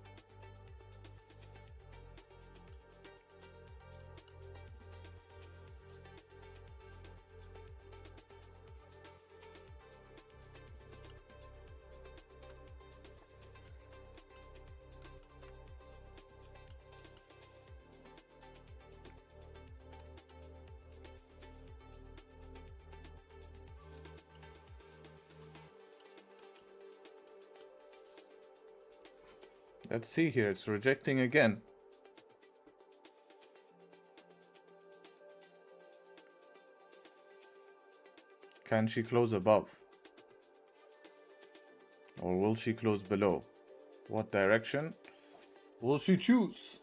Let's see here, it's rejecting again. Can she close above? Or will she close below? What direction will she choose?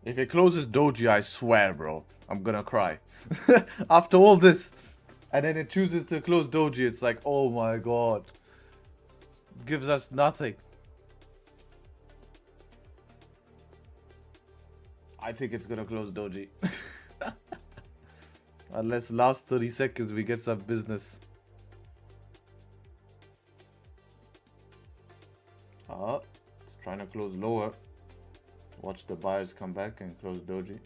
If it closes doji, I swear, bro, I'm gonna cry. After all this, and then it chooses to close doji, it's like, oh my god. Gives us nothing. I think it's gonna close doji. Unless last 30 seconds we get some business. It's trying to close lower. Watch the buyers come back and close doji.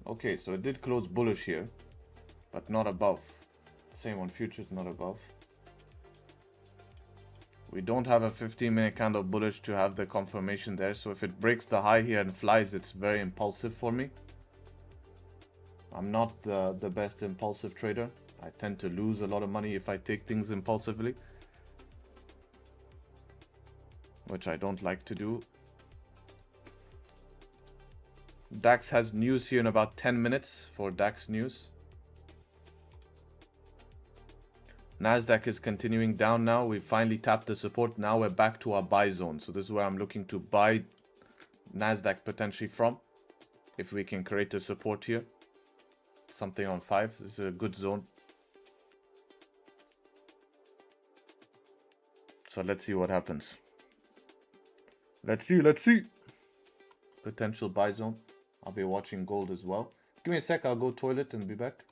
Okay, so it did close bullish here, but not above. Same on futures, not above. We don't have a 15-minute candle bullish to have the confirmation there, so if it breaks the high here and flies, it's very impulsive for me. I'm not the best impulsive trader. I tend to lose a lot of money if I take things impulsively, which I don't like to do. DAX has news here in about 10 minutes for DAX news. Nasdaq is continuing down now. We finally tapped the support. Now we're back to our buy zone. So this is where I'm looking to buy Nasdaq potentially from. If we can create a support here. Something on 5. This is a good zone. So let's see what happens. Let's see. Potential buy zone. I'll be watching gold as well. Give me a sec. I'll go toilet and be back.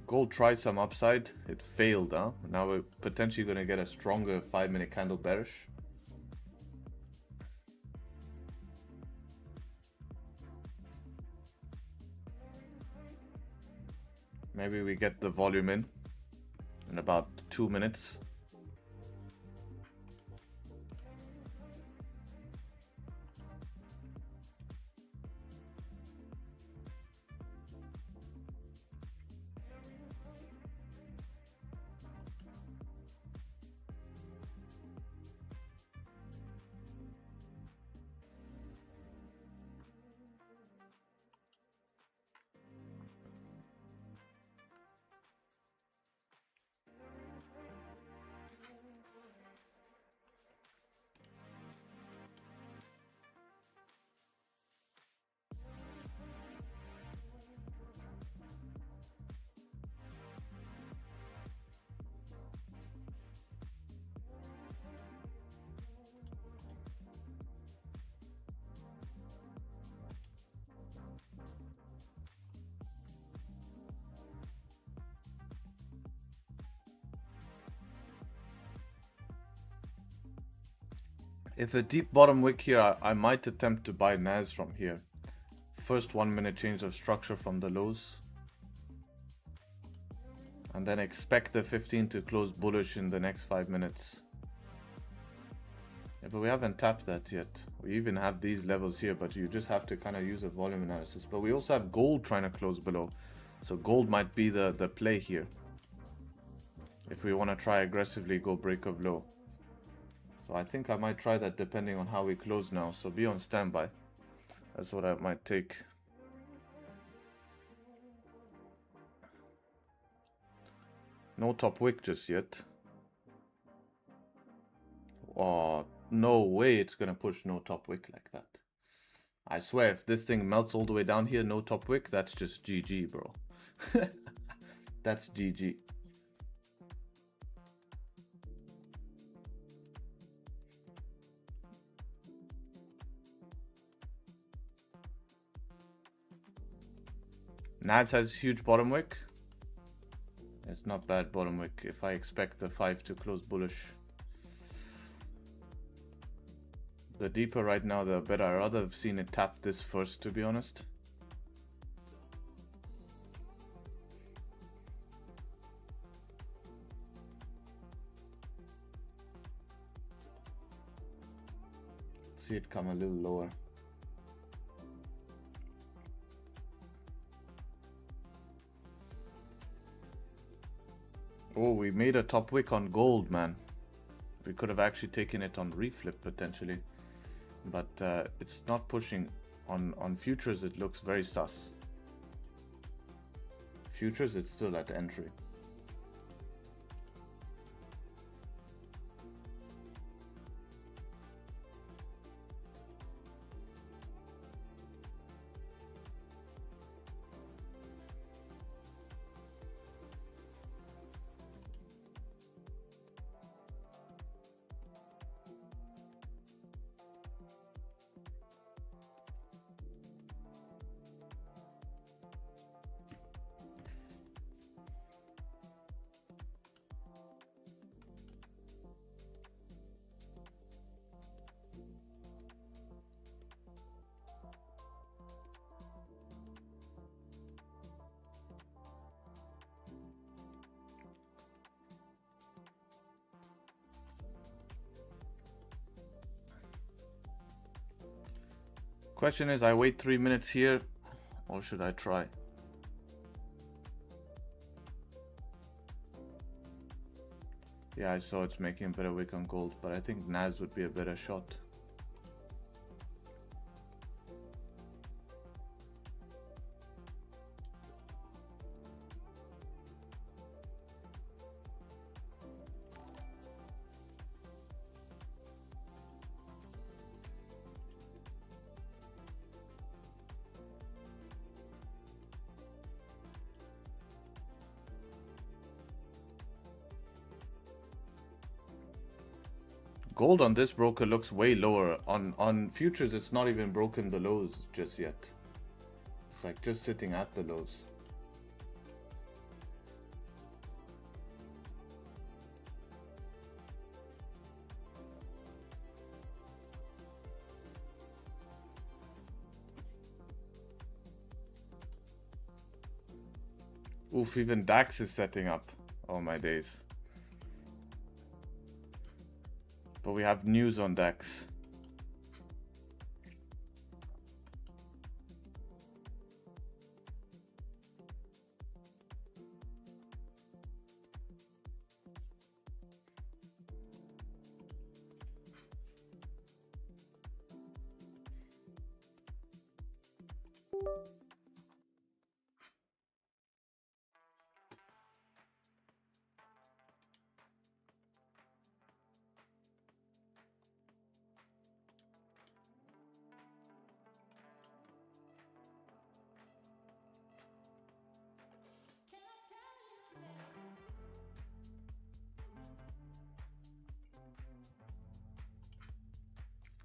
Gold tried some upside. It failed, huh? Now we're potentially going to get a stronger 5-minute candle bearish. Maybe we get the volume in about 2 minutes. If a deep bottom wick here, I might attempt to buy NAS from here. First 1 minute change of structure from the lows. And then expect the 15 to close bullish in the next 5 minutes. Yeah, but we haven't tapped that yet. We even have these levels here, but you just have to kind of use a volume analysis. But we also have gold trying to close below. So gold might be the play here. If we want to try aggressively go break of low. So I think I might try that depending on how we close now. So be on standby. That's what I might take. No top wick just yet. Oh, no way it's gonna push no top wick like that. I swear, if this thing melts all the way down here, no top wick, that's just GG, bro. That's GG. NAS has huge bottom wick. It's not bad bottom wick if I expect the 5 to close bullish. The deeper right now, the better. I'd rather have seen it tap this first, to be honest. See it come a little lower. Oh, we made a top wick on gold, man. We could have actually taken it on reflip potentially. But it's not pushing. On futures, it looks very sus. Futures, it's still at entry. Question is, I wait 3 minutes here, or should I try? Yeah, I saw it's making a better wick on gold, but I think NAS would be a better shot. Gold on this broker looks way lower. On futures, it's not even broken the lows just yet. It's like just sitting at the lows. Oof, even DAX is setting up. Oh my days. But we have news on DAX.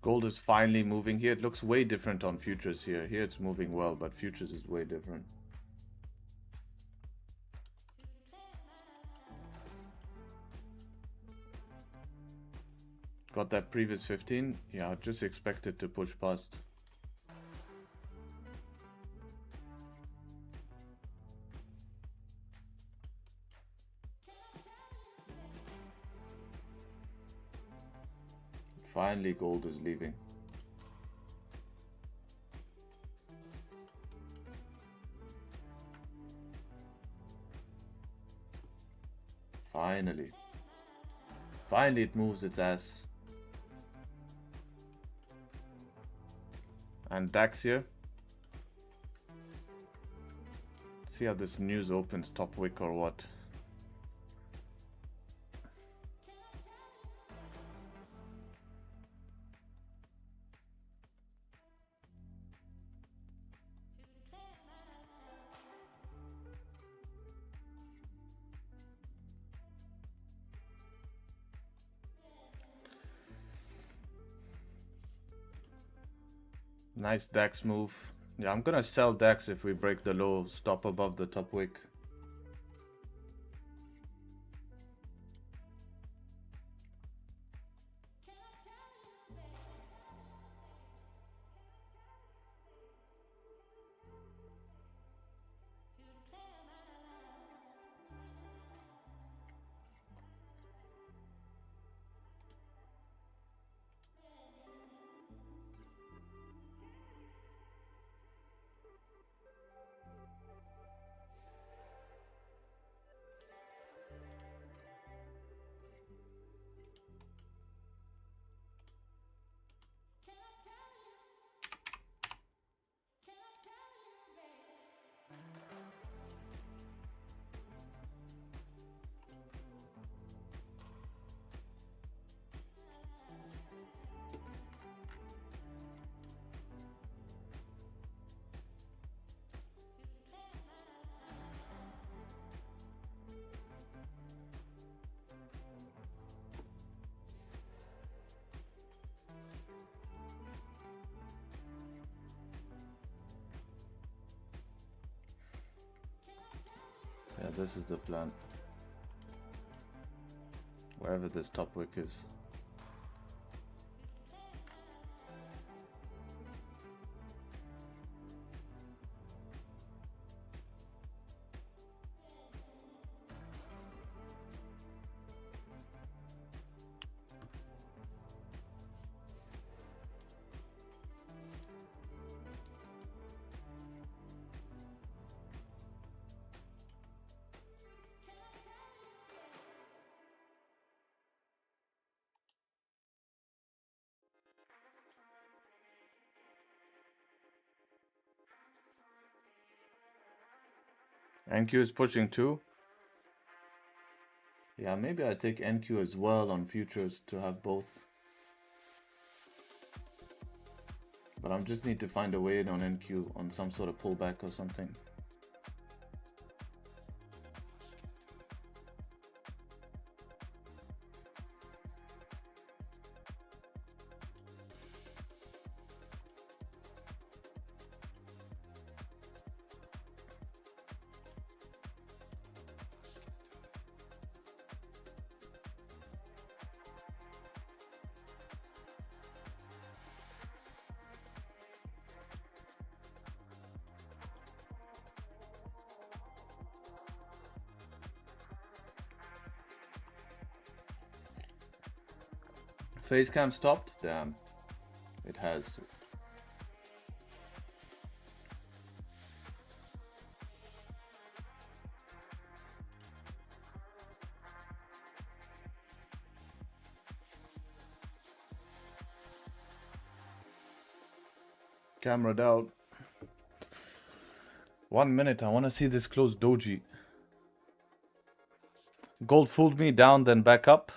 Gold is finally moving here. It looks way different on futures here. Here it's moving well, but futures is way different. Got that previous 15. Yeah, I just expect it to push past. Finally, gold is leaving. Finally. Finally, it moves its ass. And DAX here. See how this news opens, top wick or what. Nice DAX move. Yeah, I'm gonna sell DAX if we break the low, stop above the top wick. Yeah, this is the plan. Wherever this top wick is. NQ is pushing too. Yeah, maybe I take NQ as well on futures to have both. But I just need to find a way in on NQ on some sort of pullback or something. Face cam stopped? Damn. It has. Camera out. 1 minute. I want to see this close doji. Gold fooled me down, then back up.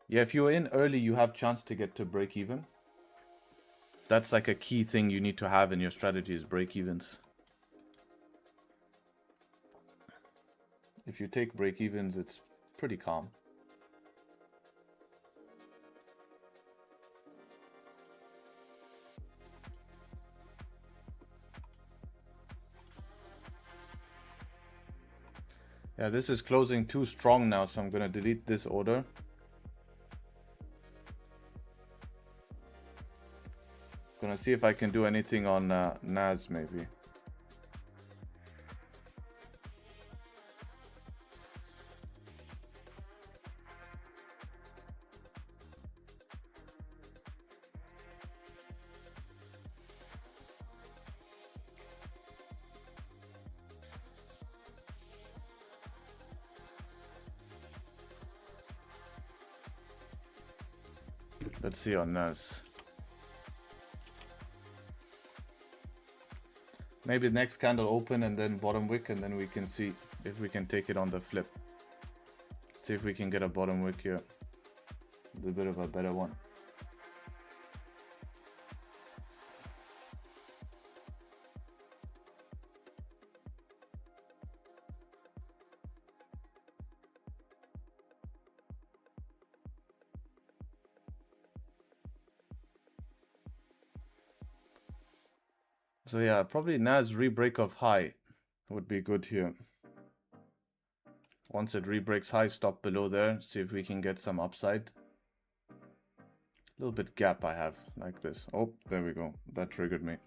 Yeah, if you're in early, you have chance to get to break even. That's like a key thing you need to have in your strategy is break evens. If you take break evens, it's pretty calm. Yeah, this is closing too strong now, so I'm gonna delete this order. Gonna see if I can do anything on NAS maybe. Let's see on NAS. Maybe next candle open and then bottom wick, and then we can see if we can take it on the flip. See if we can get a bottom wick here. A little bit of a better one. So yeah, probably NAS rebreak of high would be good here. Once it rebreaks high, stop below there. See if we can get some upside. A little bit gap I have, like this. Oh, there we go. That triggered me.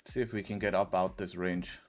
See if we can get up out this range.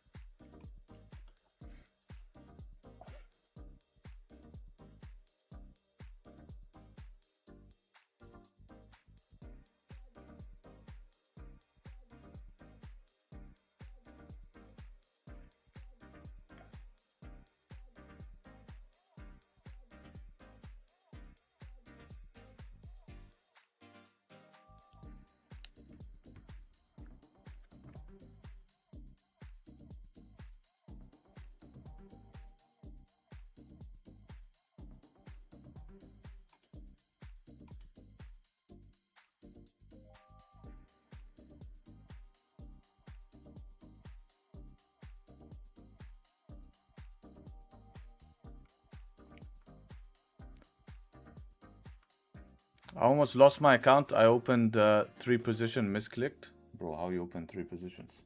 I almost lost my account. I opened 3 position, misclicked. Bro, how you open 3 positions?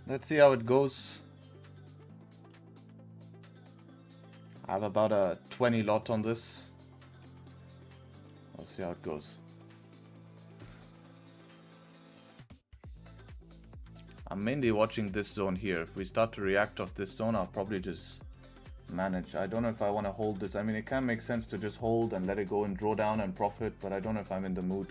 Let's see how it goes. I have about a 20 lot on this. Let's see how it goes. I'm mainly watching this zone here. If we start to react off this zone, I'll probably just manage. I don't know if I want to hold this. I mean, it can make sense to just hold and let it go and draw down and profit, but I don't know if I'm in the mood.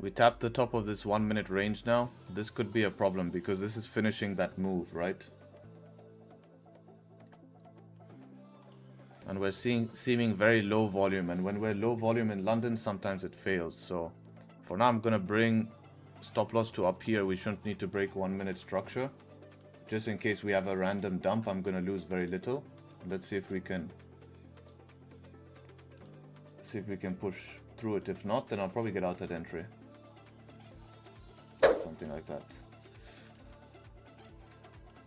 We tapped the top of this 1 minute range now. This could be a problem because this is finishing that move, right? And we're seeming very low volume, and when we're low volume in London, sometimes it fails. So for now, I'm gonna bring stop loss to up here. We shouldn't need to break 1 minute structure. Just in case we have a random dump, I'm gonna lose very little. Let's see if we can push through it. If not, then I'll probably get out at entry. Something like that.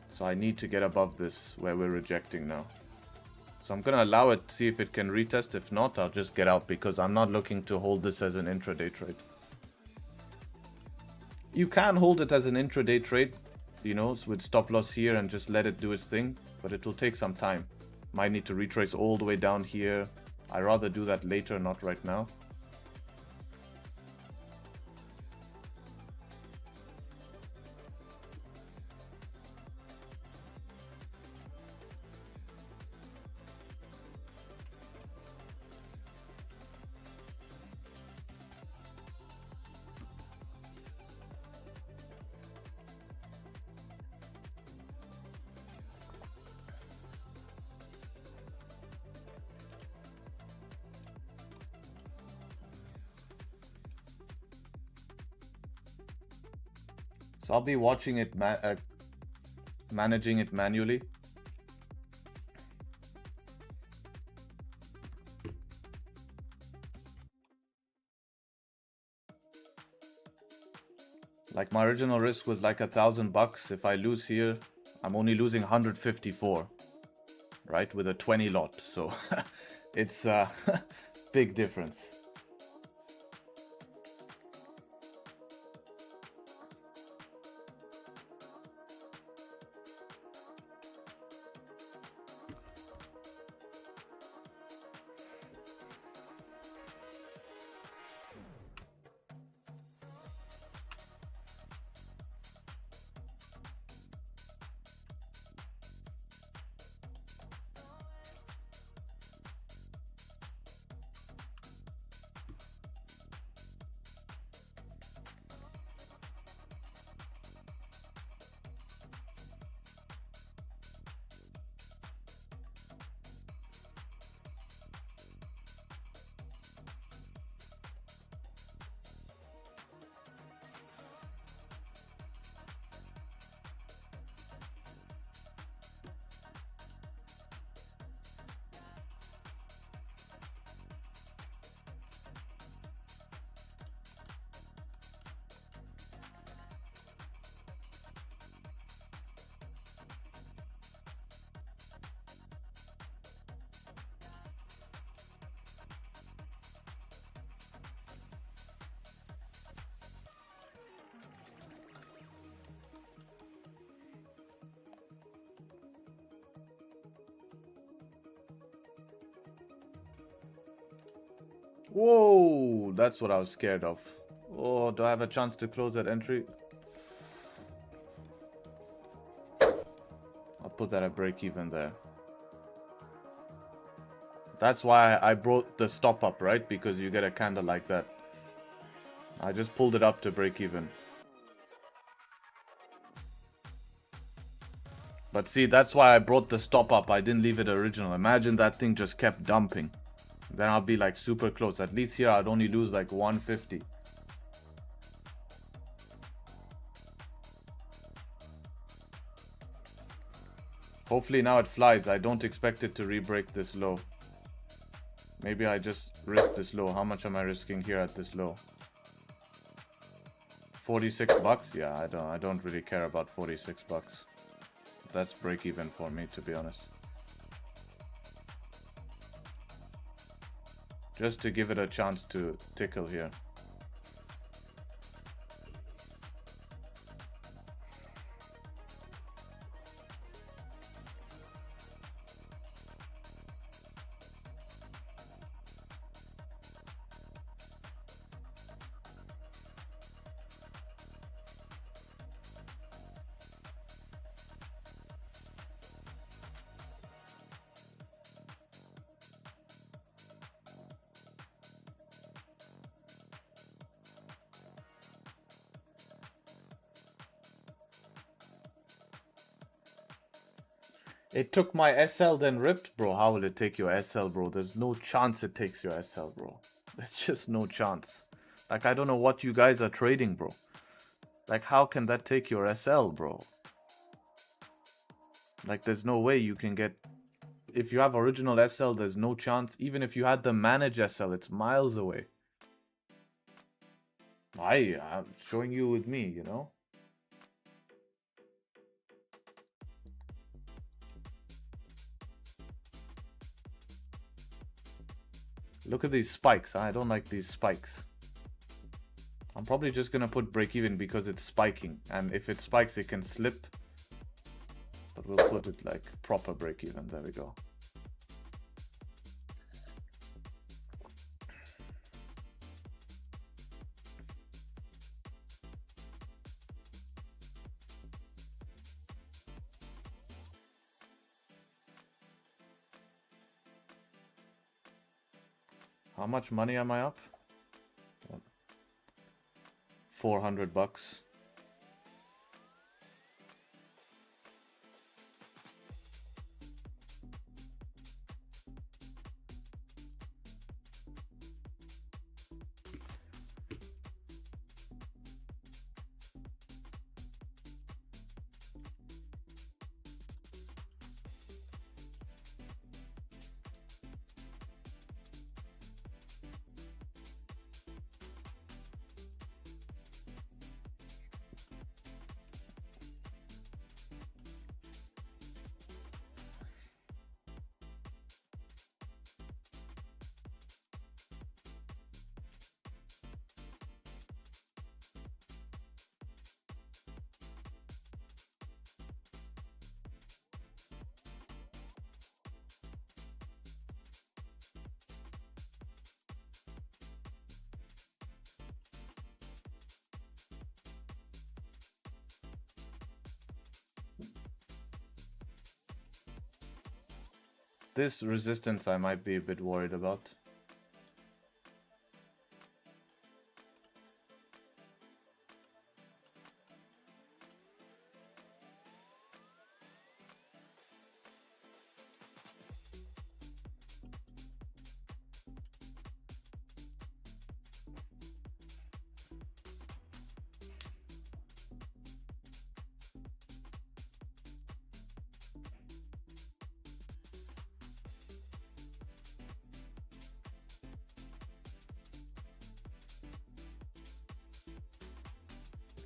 So I need to get above this where we're rejecting now. So I'm gonna allow it, see if it can retest. If not, I'll just get out because I'm not looking to hold this as an intraday trade. You can hold it as an intraday trade, you know, with stop loss here and just let it do its thing, but it will take some time. Might need to retrace all the way down here. I'd rather do that later, not right now. So I'll be watching it, managing it manually. Like my original risk was like $1,000. If I lose here, I'm only losing 154, right? With a 20 lot. So it's a big difference. Whoa, that's what I was scared of. Oh, do I have a chance to close that entry? I'll put that at break even there. That's why I brought the stop up, right? Because you get a candle like that. I just pulled it up to break even. But see, that's why I brought the stop up. I didn't leave it original. Imagine that thing just kept dumping. Then I'll be like super close. At least here I'd only lose like 150. Hopefully now it flies. I don't expect it to re-break this low. Maybe I just risk this low. How much am I risking here at this low? 46 bucks? Yeah, I don't really care about 46 bucks. That's break even for me, to be honest. Just to give it a chance to tickle here. It took my SL then ripped, bro. How will it take your SL, bro? There's no chance it takes your SL, bro. There's just no chance. Like, I don't know what you guys are trading, bro. Like, how can that take your SL, bro? Like, there's no way you can get... If you have original SL, there's no chance. Even if you had the manage SL, it's miles away. I'm showing you with me, you know? Look at these spikes. I don't like these spikes. I'm probably just gonna put break even because it's spiking. And if it spikes, it can slip. But we'll put it like proper break even. There we go. How much money am I up? 400 bucks. This resistance I might be a bit worried about.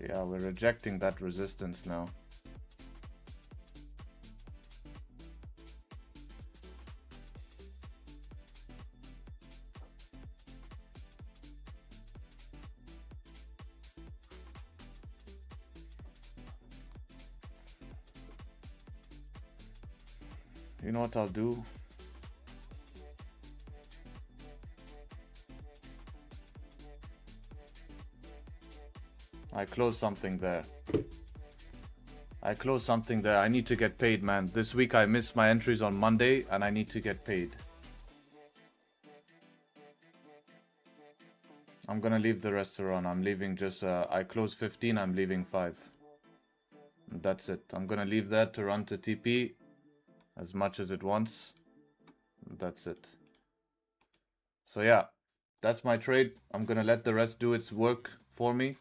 Yeah, we're rejecting that resistance now. You know what I'll do? I closed something there. I need to get paid, man. This week I missed my entries on Monday and I need to get paid. I'm gonna leave the restaurant. I'm leaving just, I closed 15, I'm leaving 5. That's it. I'm gonna leave that to run to TP as much as it wants. That's it. So yeah, that's my trade. I'm gonna let the rest do its work for me.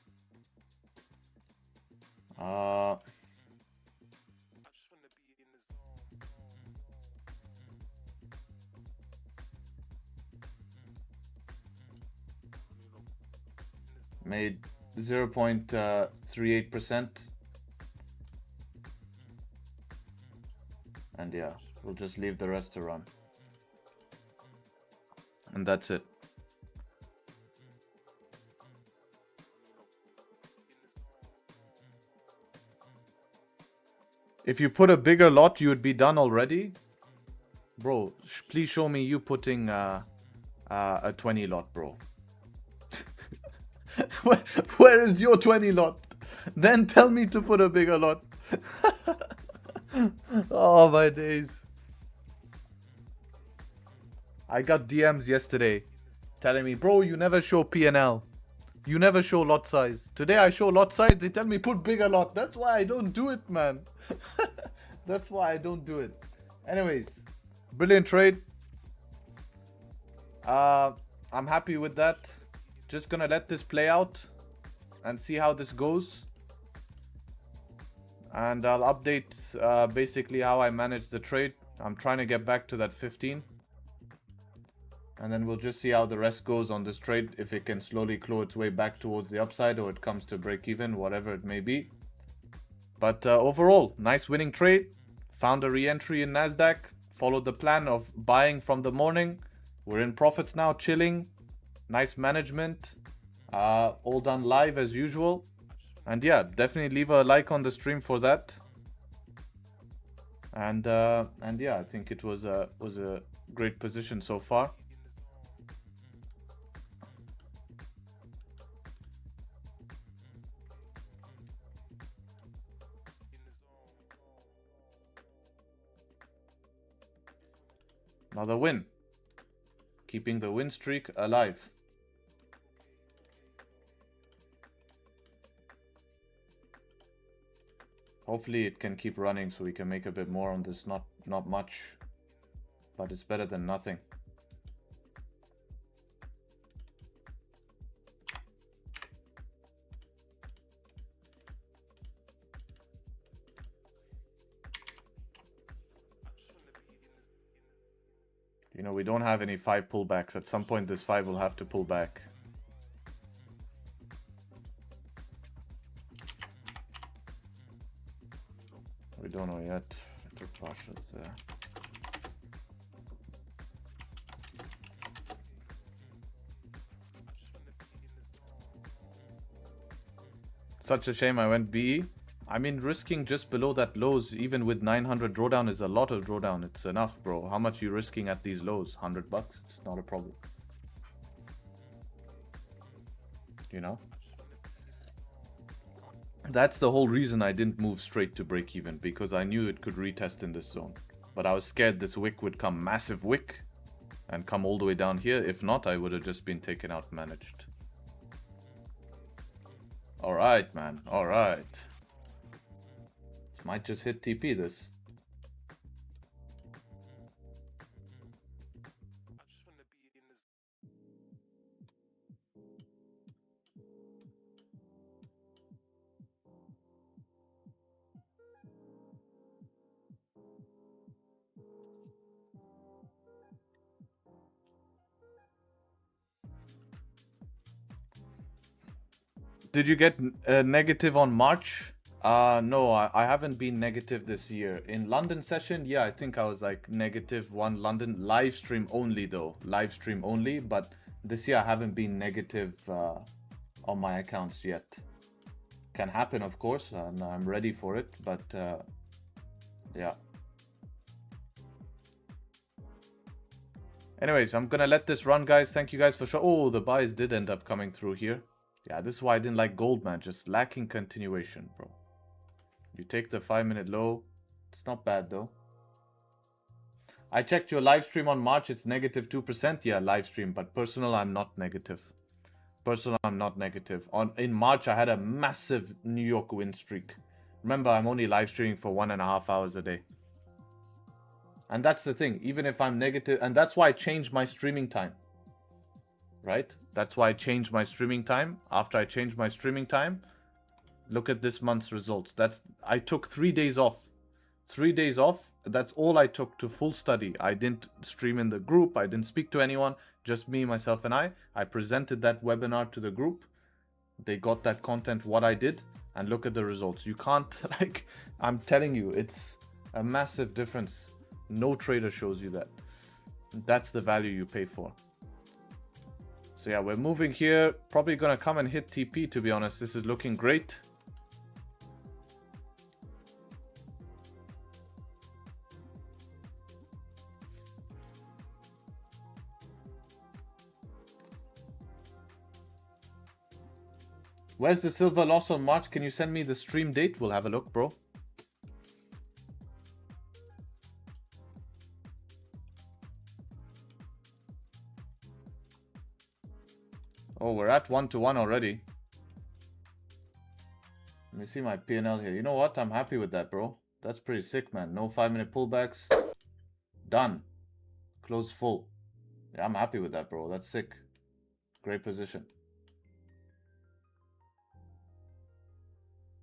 Made 0.38%. And yeah, we'll just leave the rest to run. And that's it. If you put a bigger lot, you would be done already. Bro, please show me you putting a 20 lot, bro. Where is your 20 lot? Then tell me to put a bigger lot. Oh, my days. I got DMs yesterday telling me, bro, you never show P&L. You never show lot size. Today I show lot size. They tell me put bigger lot. That's why I don't do it, man. That's why I don't do it. Anyways, brilliant trade. I'm happy with that. Just gonna let this play out and see how this goes. And I'll update basically how I manage the trade. I'm trying to get back to that 15. And then we'll just see how the rest goes on this trade. If it can slowly claw its way back towards the upside or it comes to break even, whatever it may be. But overall, nice winning trade. Found a re-entry in NASDAQ. Followed the plan of buying from the morning. We're in profits now, chilling. Nice management. All done live as usual. And yeah, definitely leave a like on the stream for that. And yeah, I think it was a great position so far. Another win. Keeping the win streak alive. Hopefully it can keep running so we can make a bit more on this. Not much. But it's better than nothing. You know, we don't have any 5 pullbacks. At some point this 5 will have to pull back. We don't know yet. The Russia's there. Such a shame I went BE. I mean, risking just below that lows, even with 900 drawdown, is a lot of drawdown. It's enough, bro. How much are you risking at these lows? $100 bucks? It's not a problem. You know? That's the whole reason I didn't move straight to break even, because I knew it could retest in this zone. But I was scared this wick would come, massive wick, and come all the way down here. If not, I would have just been taken out managed. Alright, man. Alright. Might just hit TP this. Did you get negative on March? No, I haven't been negative this year. In London session, yeah, I think I was like -1 London. Live stream only though. Live stream only. But this year I haven't been negative on my accounts yet. Can happen, of course, and I'm ready for it. But yeah. Anyways, I'm gonna let this run, guys. Thank you guys for Oh, the buys did end up coming through here. Yeah, this is why I didn't like gold, man. Just lacking continuation, bro. You take the 5-minute low. It's not bad, though. I checked your live stream on March. It's -2%. Yeah, live stream. But personal, I'm not negative. Personal, I'm not negative. In March, I had a massive New York win streak. Remember, I'm only live streaming for 1.5 hours a day. And that's the thing. Even if I'm negative... And that's why I changed my streaming time. Right? That's why I changed my streaming time. After I changed my streaming time, look at this month's results. I took 3 days off. 3 days off. That's all I took to full study. I didn't stream in the group. I didn't speak to anyone. Just me, myself, and I. I presented that webinar to the group. They got that content, what I did, and look at the results. You can't, like, I'm telling you, it's a massive difference. No trader shows you that. That's the value you pay for. So yeah, we're moving here. Probably gonna come and hit TP, to be honest. This is looking great. Where's the silver loss on March? Can you send me the stream date? We'll have a look, bro. Oh, we're at 1-1 already. Let me see my P&L here. You know what? I'm happy with that, bro. That's pretty sick, man. No 5-minute pullbacks. Done. Close full. Yeah, I'm happy with that, bro. That's sick. Great position.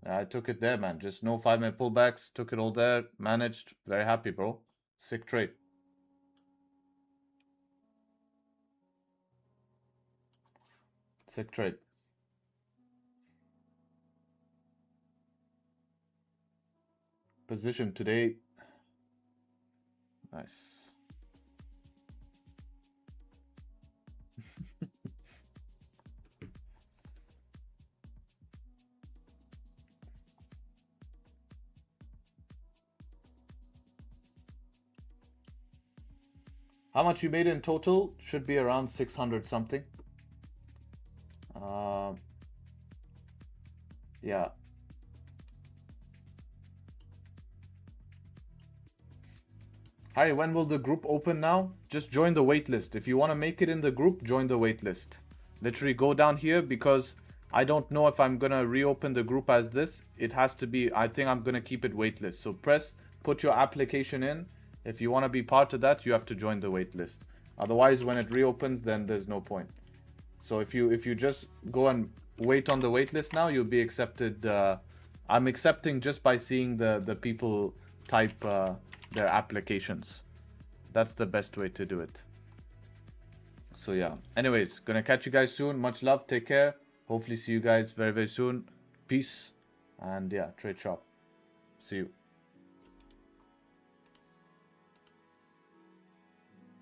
I took it there, man. Just no 5-minute pullbacks. Took it all there. Managed. Very happy, bro. Sick trade. Sick trade. Position today. Nice. How much you made in total? Should be around 600 something. Yeah. Harry, when will the group open now? Just join the waitlist. If you want to make it in the group, join the waitlist. Literally go down here, because I don't know if I'm going to reopen the group as this. It has to be, I think I'm going to keep it waitlist. So put your application in. If you want to be part of that, you have to join the waitlist. Otherwise, when it reopens, then there's no point. So if you just go and wait on the waitlist now, you'll be accepted. I'm accepting just by seeing the people type their applications. That's the best way to do it. So yeah. Anyways, gonna catch you guys soon. Much love. Take care. Hopefully see you guys very, very soon. Peace. And yeah, trade sharp. See you.